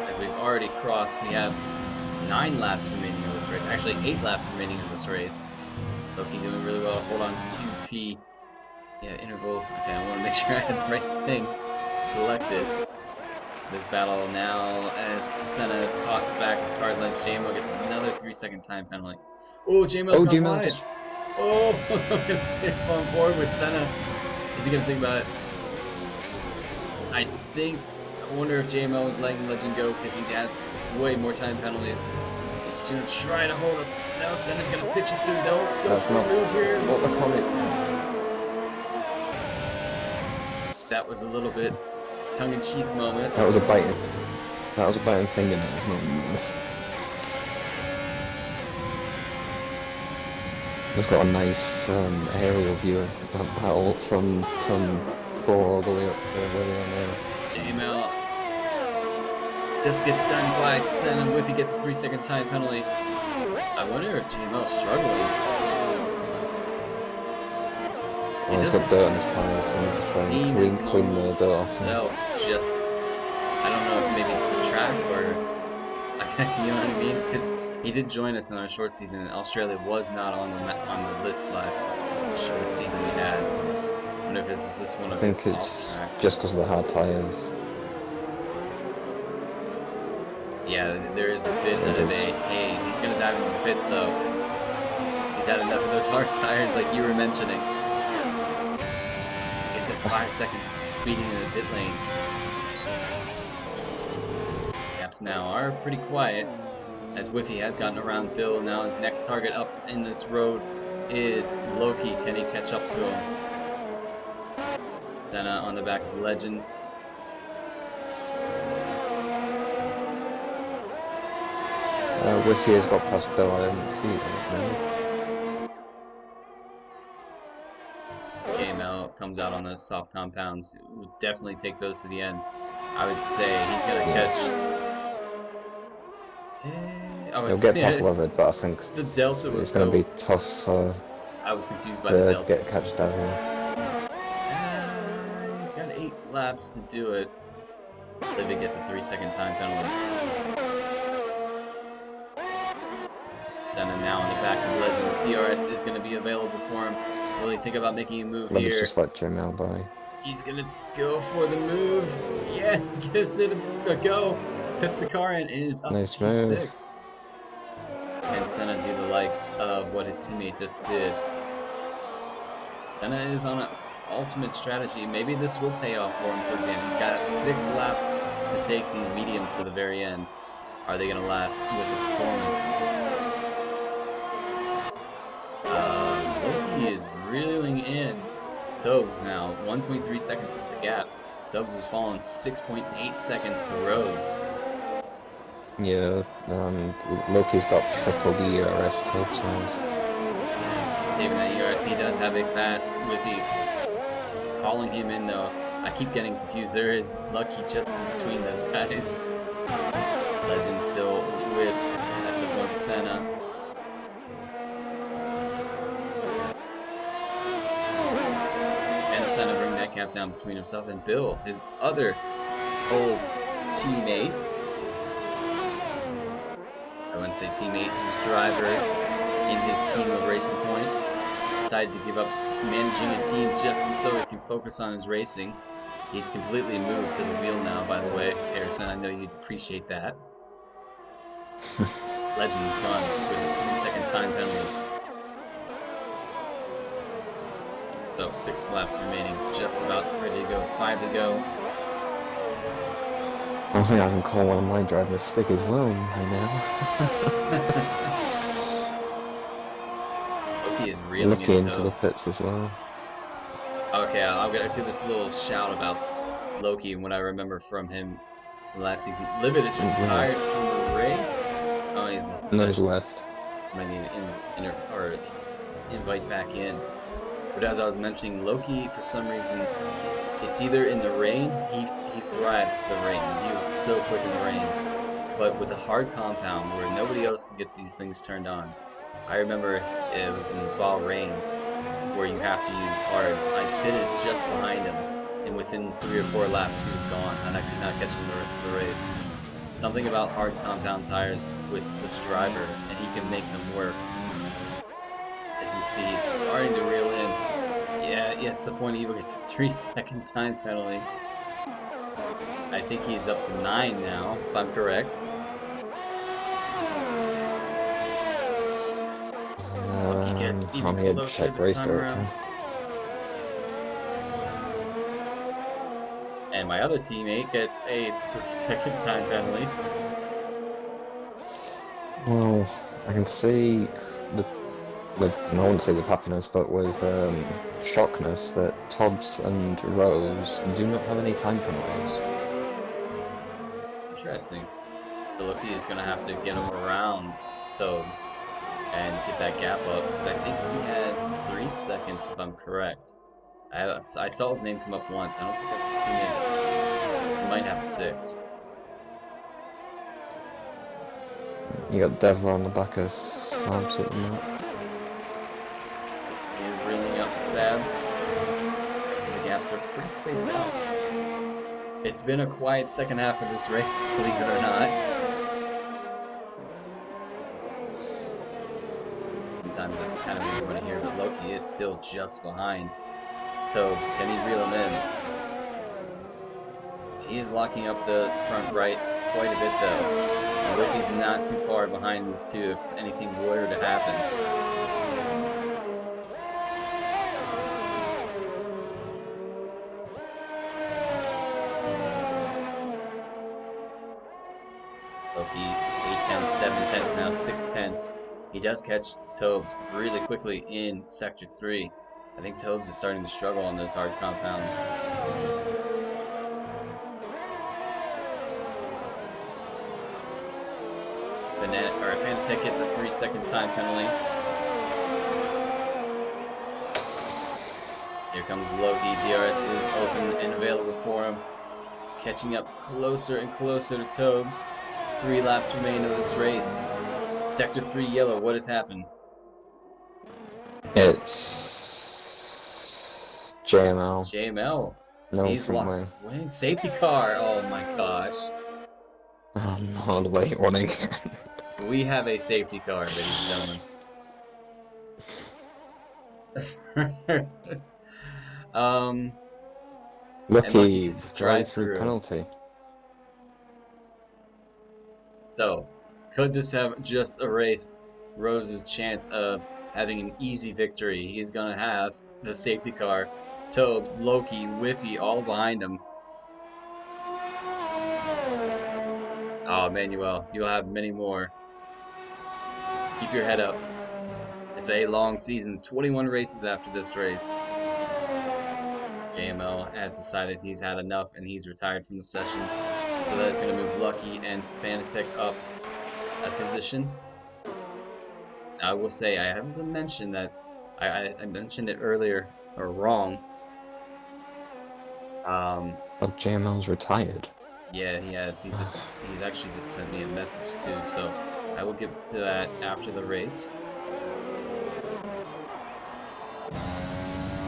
As we've already crossed, we have 9 laps remaining in this race. Actually, 8 laps remaining in this race. Loki doing really well. Hold on, 2P. Yeah, interval. Okay, I want to make sure I had the right thing selected. This battle now as Senna is caught back with card length. JMO gets another 3-second time penalty. Oh, JMO's gone wide. Oh, going to on board with Senna. Is he going to think about it? I wonder if JMO is letting Legend go because he has way more time penalties. He's going to try to hold up. No, Senna's going to pitch it through. No, that's not move here. What the comment. That was a little bit tongue-in-cheek moment. That was a biting finger. That was not. It's got a nice aerial view of that battle from turn 4 all the way up to where we are now. JML just gets done by Senna. Whiffy gets a 3-second time penalty. I wonder if JML's struggling. Oh, he's got dirt on his tyres, so he needs to try and clean the dirt off. Just, I don't know if maybe it's the track or if, you know what I mean? Because he did join us in our short season, and Australia was not on the list last short season we had. I wonder if this is just one of his I think it's tracks. just because of the hard tyres. Yeah, there is a bit of a haze. He's going to dive into the pits, though. He's had enough of those hard tires, like you were mentioning. It's at 5 seconds speeding in the pit lane. Gaps now are pretty quiet, as Whiffy has gotten around Bill. Now his next target up in this road is Loki. Can he catch up to him? Senna on the back of Legend. Whiffy has got past Bill, I didn't see it. JML comes out on those soft compounds. Would definitely take those to the end. I would say he's going to catch... He'll get past Levitt, but I think the delta was it's going to be tough I was confused by the delta. to catch that one. He's got 8 laps to do it. Levitt gets a 3-second time penalty. Senna now on the back of Legend. DRS is going to be available for him. Will he think about making a move Levitt's here? just let JML by. He's going to go for the move. Yeah, gives it a go. Puts the car in and is up Nice to move. 6. Can Senna do the likes of what his teammate just did? Senna is on an ultimate strategy. Maybe this will pay off for him towards the end. He's got 6 laps to take these mediums to the very end. Are they going to last with the performance? Loki is reeling in. Tobes now. 1.3 seconds is the gap. Tobes has fallen 6.8 seconds to Rose. Yeah, Loki's got triple the ERS Tobes has. Saving that ERS, he does have a fast Whiffy. Calling him in though. I keep getting confused. There is Lucky just in between those guys. Legend still with SF1 Senna. And Senna bring that gap down between himself and Bill, his other old teammate. I wouldn't say teammate, his driver in his team of Racing Point. Decided to give up managing a team just so he can focus on his racing. He's completely moved to the wheel now, by the way, Harrison. I know you'd appreciate that. Legend's gone with a 3-second time penalty. So 6 laps remaining, just about ready to go. 5 to go. I think I can call one of my drivers Stick as well right now. Loki is reeling Looking into the pits as well. Okay, I'm gonna give this little shout about Loki and what I remember from him from last season. Livid is retired from the race. Oh, he's left. No, he's left. Might need to invite back in. But as I was mentioning, Loki, for some reason, it's either in the rain. He thrives the rain. He was so quick in the rain. But with a hard compound where nobody else can get these things turned on. I remember it was in Bahrain where you have to use hards. I pitted just behind him, and within 3 or 4 laps he was gone, and I could not catch him the rest of the race. Something about hard compound tires with this driver, and he can make them work. As you see, he's starting to reel in. Yeah, yes, the point Evil gets a 3-second time penalty. I think he's up to 9 now, if I'm correct. He gets even closer this time around. And my other teammate gets a 3-second time penalty. Well, I can see I wouldn't say with happiness, but with shockness that Tobbs and Rose do not have any time penalties. Interesting. So Loki is going to have to get him around Tobbs and get that gap up, because I think he has 3 seconds if I'm correct. I saw his name come up once. I don't think I've seen it He might have 6. You got Dever on the back of Sabs at the minute. He is reeling up the Sabs. So the gaps are pretty spaced out. It's been a quiet second half of this race, believe it or not. Sometimes that's kind of what you want to hear, but Loki is still just behind. So can he reel him in? He is locking up the front right quite a bit though. And Liffy's not too far behind these two if anything were to happen. Loki, 8 tenths, 7 tenths, now 6 tenths. He does catch Tobes really quickly in Sector 3. I think Tobes is starting to struggle on those hard compound. Fanatec gets a 3-second time penalty. Here comes Loki. DRS is open and available for him. Catching up closer and closer to Tobes. 3 laps remain of this race. Sector 3 yellow, what has happened? It's JML. JML. No He's front lost wing. wing. Safety car. Oh my gosh. Oh no, the late one again. We have a safety car, ladies and gentlemen. Lucky gets a drive-through penalty. So, could this have just erased Rose's chance of having an easy victory? He's gonna have the safety car, Tobes, Loki, Whiffy all behind him. Oh, Manuel, you'll have many more. Keep your head up. It's a long season, 21 races after this race. JML has decided he's had enough and he's retired from the session. So that is going to move Lucky and Fanatec up a position. I will say, I haven't mentioned that, I mentioned it earlier, or wrong. Oh, JML's retired. Yeah, he has. He's actually just sent me a message too, so I will get to that after the race.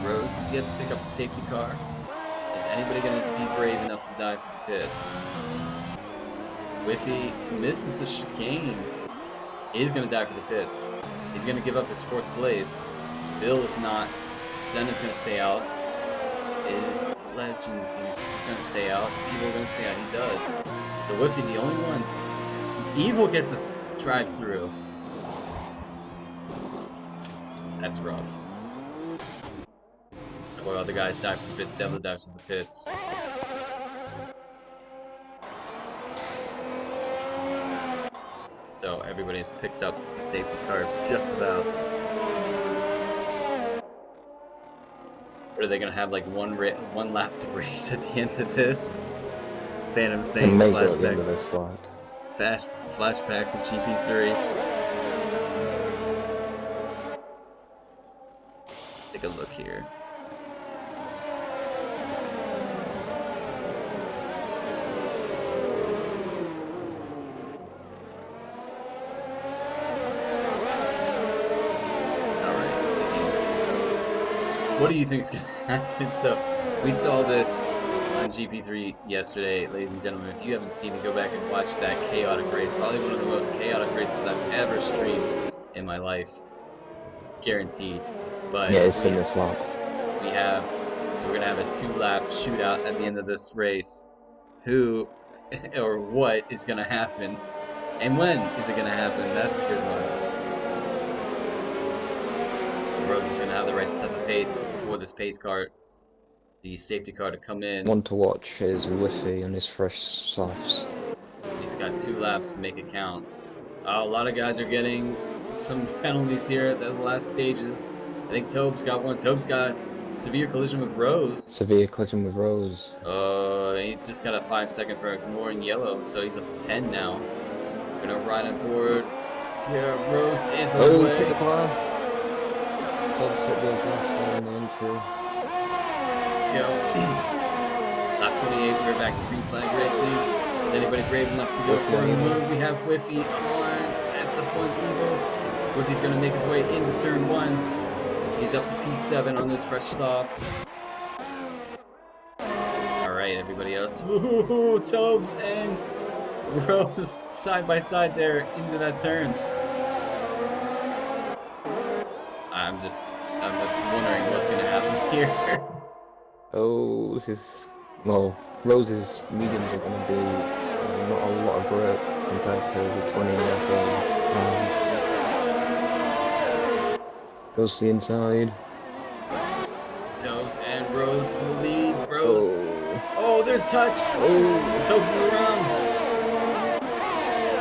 Rose is yet to pick up the safety car. Is anybody going to be brave enough to die for the pits? Whiffy misses the chicane. He's going to die for the pits. He's going to give up his 4th place. Bill is not. Senna's going to stay out. Is Legend is going to stay out. Is Evil going to stay out? He does. So Whiffy, the only one. Evil gets a drive-through. That's rough. While other guys die for the pits, Devil dives for the pits. So everybody's picked up the safety car just about. Or are they gonna have like one lap to race at the end of this? Phantom saying flashback. At the end of this slide. Flashback to GP3. Take a look here. What do you think is going to happen? So, we saw this on GP3 yesterday, ladies and gentlemen. If you haven't seen it, go back and watch that chaotic race. Probably one of the most chaotic races I've ever streamed in my life. Guaranteed. But yeah, it's in this lap. So we're going to have a 2-lap shootout at the end of this race. Who or what is going to happen? And when is it going to happen? That's a good one. Rose is going to have the right to set the pace for this pace car, the safety car to come in. One to watch is Whiffy and his fresh softs. He's got 2 laps to make it count. A lot of guys are getting some penalties here at the last stages. I think Tobes got one. Tobes got severe collision with Rose. Severe collision with Rose. He just got a 5-second for ignoring yellow, so he's up to 10 now. Gonna ride on board. Yeah, Rose is away. Oh, hit the bar. Tobes hit the glass on the entry. Lap 28. We're back to green flag racing. Is anybody brave enough to go for a move? We have Whiffy on S.Evil. Whiffy's going to make his way into turn 1. He's up to P7 on those fresh softs. Alright, everybody else. Woohoo! Tobes and Rose side by side there into that turn. I'm just wondering what's going to happen here. Oh, this is... Well, Rose's mediums are going to do not a lot of grip compared to the 20 rounds. Goes to the inside. Tobes and Rose for the lead. Rose. Oh, there's touch. Oh, Tobes is around.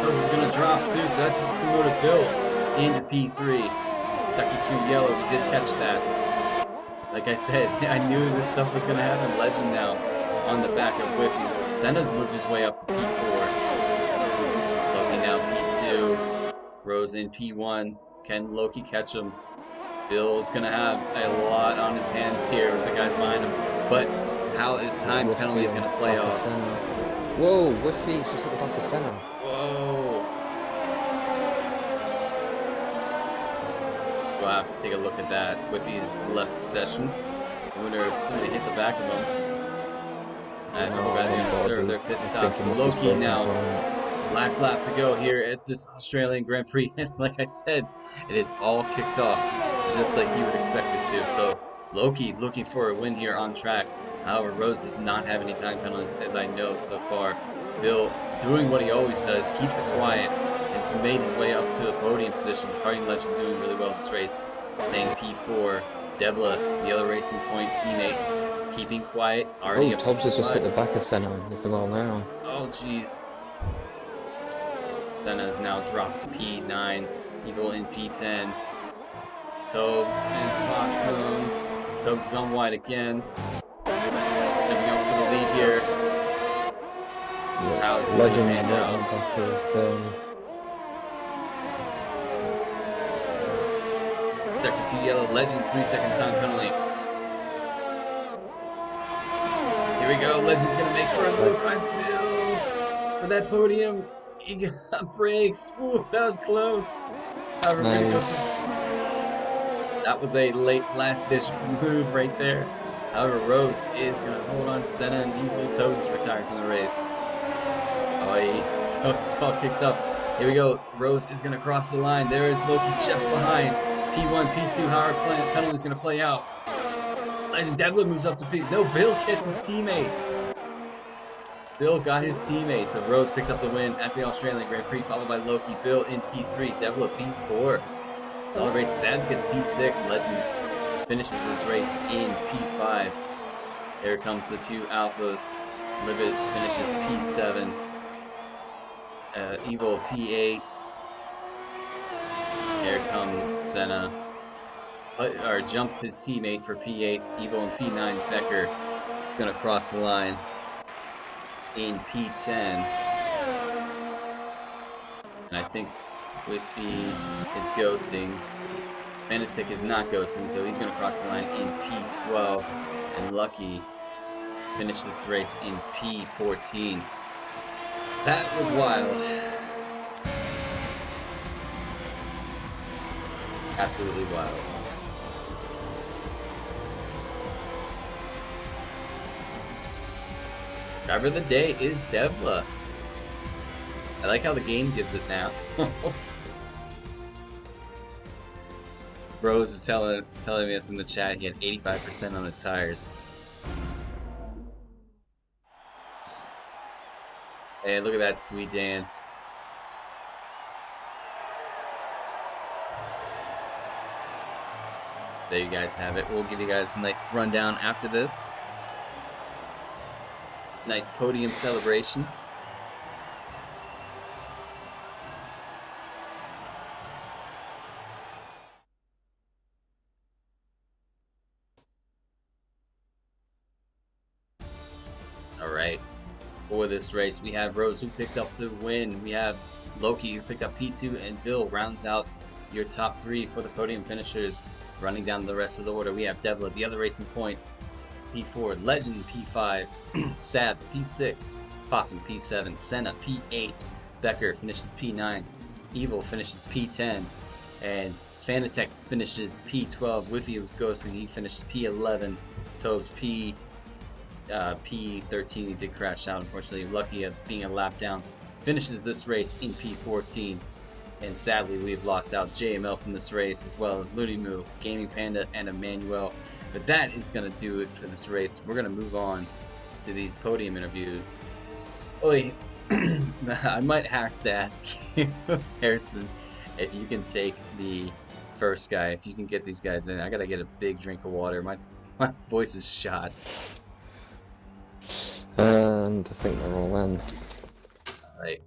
Tobes is going to drop too, so that's promoted Bill into P3. Sector 2 yellow, we did catch that. Like I said, I knew this stuff was going to happen. Legend now on the back of Whiffy. Senna's moved his way up to P4. Loki now P2. Rose in P1. Can Loki catch him? Bill's going to have a lot on his hands here with the guys behind him. But how his time penalty is going to play off? Whoa, Whiffy's just at the back of Senna. Whoa. We'll have to take a look at that. Whiffy's left the session. I wonder if somebody hit the back of him. And a couple guys are going to serve their pit stops. Loki now. Last lap to go here at this Australian Grand Prix. And like I said, it is all kicked off just like you would expect it to. So Loki looking for a win here on track. However, Rose does not have any time penalties as I know so far. Bill doing what he always does, keeps it quiet, and has made his way up to the podium position. Karting Legend doing really well in this race, staying P4. Devla, the other Racing Point teammate, keeping quiet. Already Tubbs is just at the back of Senna as well now. Oh jeez. Senna is now dropped to P9. Evil in P10. Tobes and Possum. Tobes has gone wide again. Jumping up for the lead here. How is this going to pan out? Sector 2 yellow, Legend, 3-second time penalty. Here we go, Legend's going to make for a move on Bill for that podium. He got brakes. Ooh, that was close. However, nice. That was a late last-ditch move right there. However, Rose is going to hold on. Senna and Evil Toes is retired from the race. Oh, so it's all kicked up. Here we go. Rose is going to cross the line. There is Loki just behind. P1, P2, how our penalty is going to play out. Legend Devlin moves up to P. No, Bill gets his teammate. Bill got his teammate. So Rose picks up the win at the Australian Grand Prix, followed by Loki. Bill in P3. Devlin P4. Solid race. Sabs get to P6. Legend finishes this race in P5. Here comes the two alphas. Libet finishes P7. Evil P8. Here comes Senna. Jumps his teammate for P8. Evil in P9. Becker is going to cross the line in P10. And I think Whiffy is ghosting. Benetic is not ghosting, so he's going to cross the line in P12. And Lucky finishes this race in P14. That was wild. Absolutely wild. Driver of the day is Devla. I like how the game gives it now. Rose is telling me us in the chat he had 85% on his tires. Hey, look at that sweet dance. There you guys have it. We'll give you guys a nice rundown after this. It's a nice podium celebration. Alright. For this race, we have Rose who picked up the win. We have Loki who picked up P2, and Bill rounds out your top three for the podium finishers. Running down the rest of the order, we have Devla, the other Racing Point, P4, Legend P5, Sabs P6, Possum P7, Senna P8, Becker finishes P9, Evil finishes P10, and Fanatec finishes P12. Whiffy was ghosting, he finished P11, Toves P13, he did crash out unfortunately, lucky at being a lap down, finishes this race in P14. And sadly, we've lost out JML from this race, as well as Looney Moo, Gaming Panda, and Emmanuel. But that is going to do it for this race. We're going to move on to these podium interviews. Oi, I might have to ask you, Harrison, if you can take the first guy, if you can get these guys in. I got to get a big drink of water. My voice is shot. And I think they're all in. All right.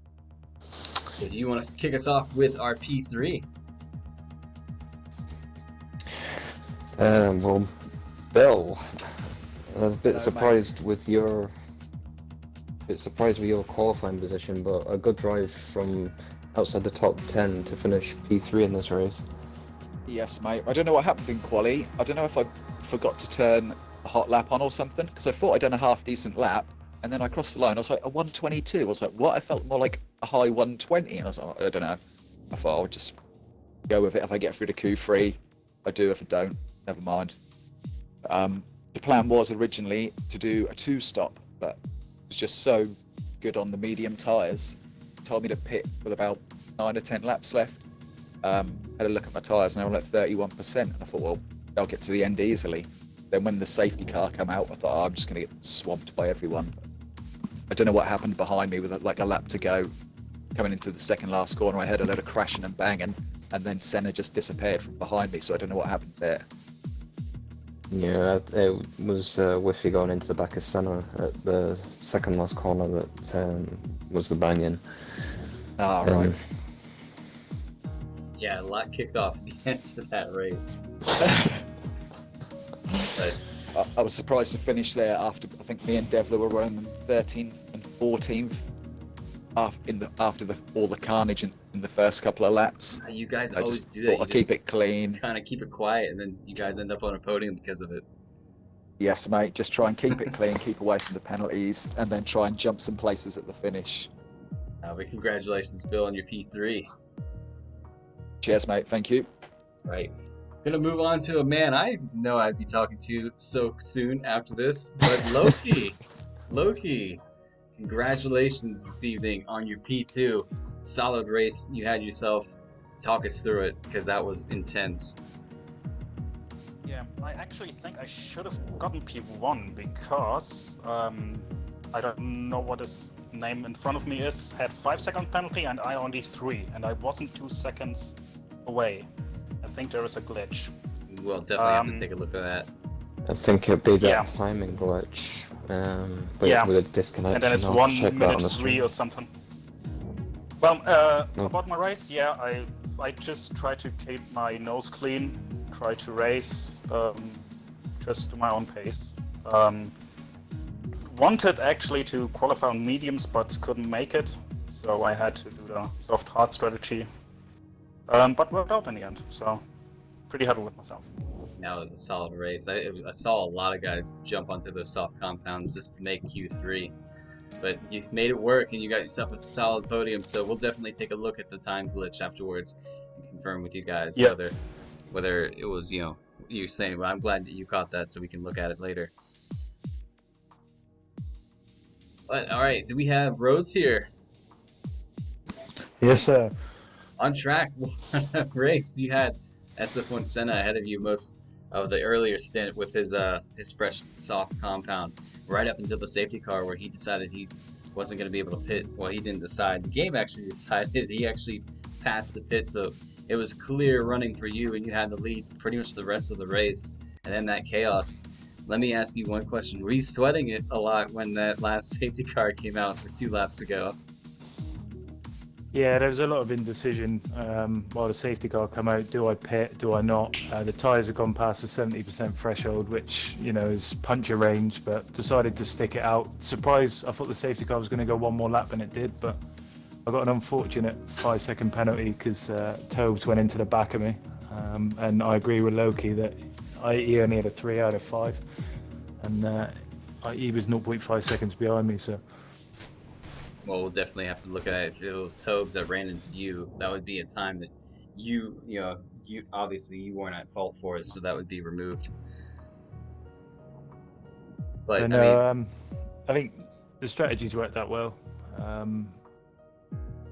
So do you want to kick us off with our P3? Well, Bill, I was a bit surprised with your qualifying position, but a good drive from outside the top 10 to finish P3 in this race. Yes, mate. I don't know what happened in quali. I don't know if I forgot to turn a hot lap on or something, because I thought I'd done a half decent lap, and then I crossed the line. I was like, a 122. I was like, what? I felt more like a high 120, and I was like, I don't know. I thought I'll just go with it. If I get through the Q3, I do. If I don't, never mind. The plan was originally to do a 2-stop, but it was just so good on the medium tyres. It told me to pit with about 9 or 10 laps left. Had a look at my tyres and they were like 31%, and I thought, well, I'll get to the end easily. Then when the safety car came out, I thought, I'm just going to get swamped by everyone. I don't know what happened behind me with like a lap to go. Coming into the second last corner, I heard a lot of crashing and banging, and then Senna just disappeared from behind me, so I don't know what happened there. Yeah, it was Whiffy going into the back of Senna at the second last corner that was the banging. Ah, right. Yeah, a lot kicked off at the end of that race. But I was surprised to finish there after, I think me and Devler were running 13th and 14th after all the carnage in the first couple of laps. you guys I always just do that. I'll keep it clean. Kind of keep it quiet, and then you guys end up on a podium because of it. Yes, mate. Just try and keep it clean, keep away from the penalties, and then try and jump some places at the finish. But congratulations, Bill, on your P3. Cheers, mate. Thank you. Right. Gonna move on to a man I know I'd be talking to so soon after this, but Loki, congratulations this evening on your P2. Solid race you had yourself. Talk us through it, because that was intense. Yeah, I actually think I should have gotten P1 because I don't know what his name in front of me is. Had 5-second penalty and I only 3, and I wasn't 2 seconds away. I think there is a glitch. We'll definitely have to take a look at that. I think it'd be that Yeah. timing glitch, but Yeah. with a disconnection. And then it's I'll 1 check that on minute the 3 stream. or something. Well, No. about my race, yeah, I just try to keep my nose clean, try to race, just to my own pace. Wanted actually to qualify on mediums, but couldn't make it, so I had to do the soft hard strategy. But worked out in the end, so pretty happy with myself. Now it was a solid race. I saw a lot of guys jump onto the soft compounds just to make Q3. But you made it work and you got yourself a solid podium, so we'll definitely take a look at the time glitch afterwards and confirm with you guys whether it was, you saying, well, I'm glad that you caught that so we can look at it later. But, alright, do we have Rose here? Yes, sir. On track, race. You had SF1 Senna ahead of you most of the earlier stint with his fresh soft compound, right up until the safety car where he decided he wasn't going to be able to pit. Well, he didn't decide. The game actually decided. He actually passed the pit, so it was clear running for you, and you had the lead pretty much the rest of the race. And then that chaos. Let me ask you one question. Were you sweating it a lot when that last safety car came out for 2 laps ago? Yeah, there was a lot of indecision while the safety car come out. Do I pit? Do I not? The tyres have gone past the 70% threshold, which, is puncture range, but decided to stick it out. Surprised, I thought the safety car was going to go one more lap than it did, but I got an unfortunate 5-second penalty because Tobes went into the back of me. And I agree with Loki that he only had a 3 out of 5. and he was 0.5 seconds behind me. So Well, we'll definitely have to look at it. If it was Tobes that ran into you, that would be a time that you obviously you weren't at fault for it, so that would be removed. But I mean, I think the strategies worked out well.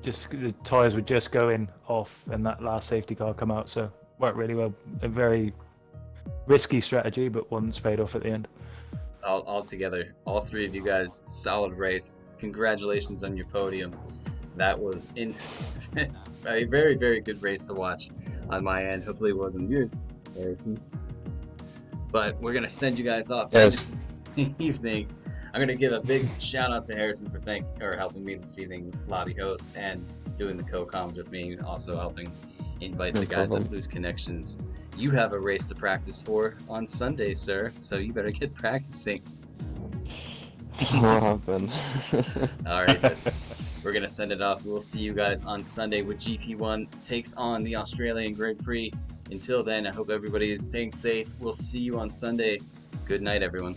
Just the tyres were just going off, and that last safety car come out, so worked really well. A very risky strategy, but one's paid off at the end. all together, all three of you guys, solid race. Congratulations on your podium. That was a very, very good race to watch on my end. Hopefully it wasn't yours, Harrison. But we're going to send you guys off Yes. this evening. I'm going to give a big shout out to Harrison for helping me this evening, lobby host, and doing the co-coms with me, and also helping invite the guys problem. that lose connections. You have a race to practice for on Sunday, sir, so you better get practicing. What happened? Alright, then. We're going to send it off. We'll see you guys on Sunday with GP1 takes on the Australian Grand Prix. Until then, I hope everybody is staying safe. We'll see you on Sunday. Good night, everyone.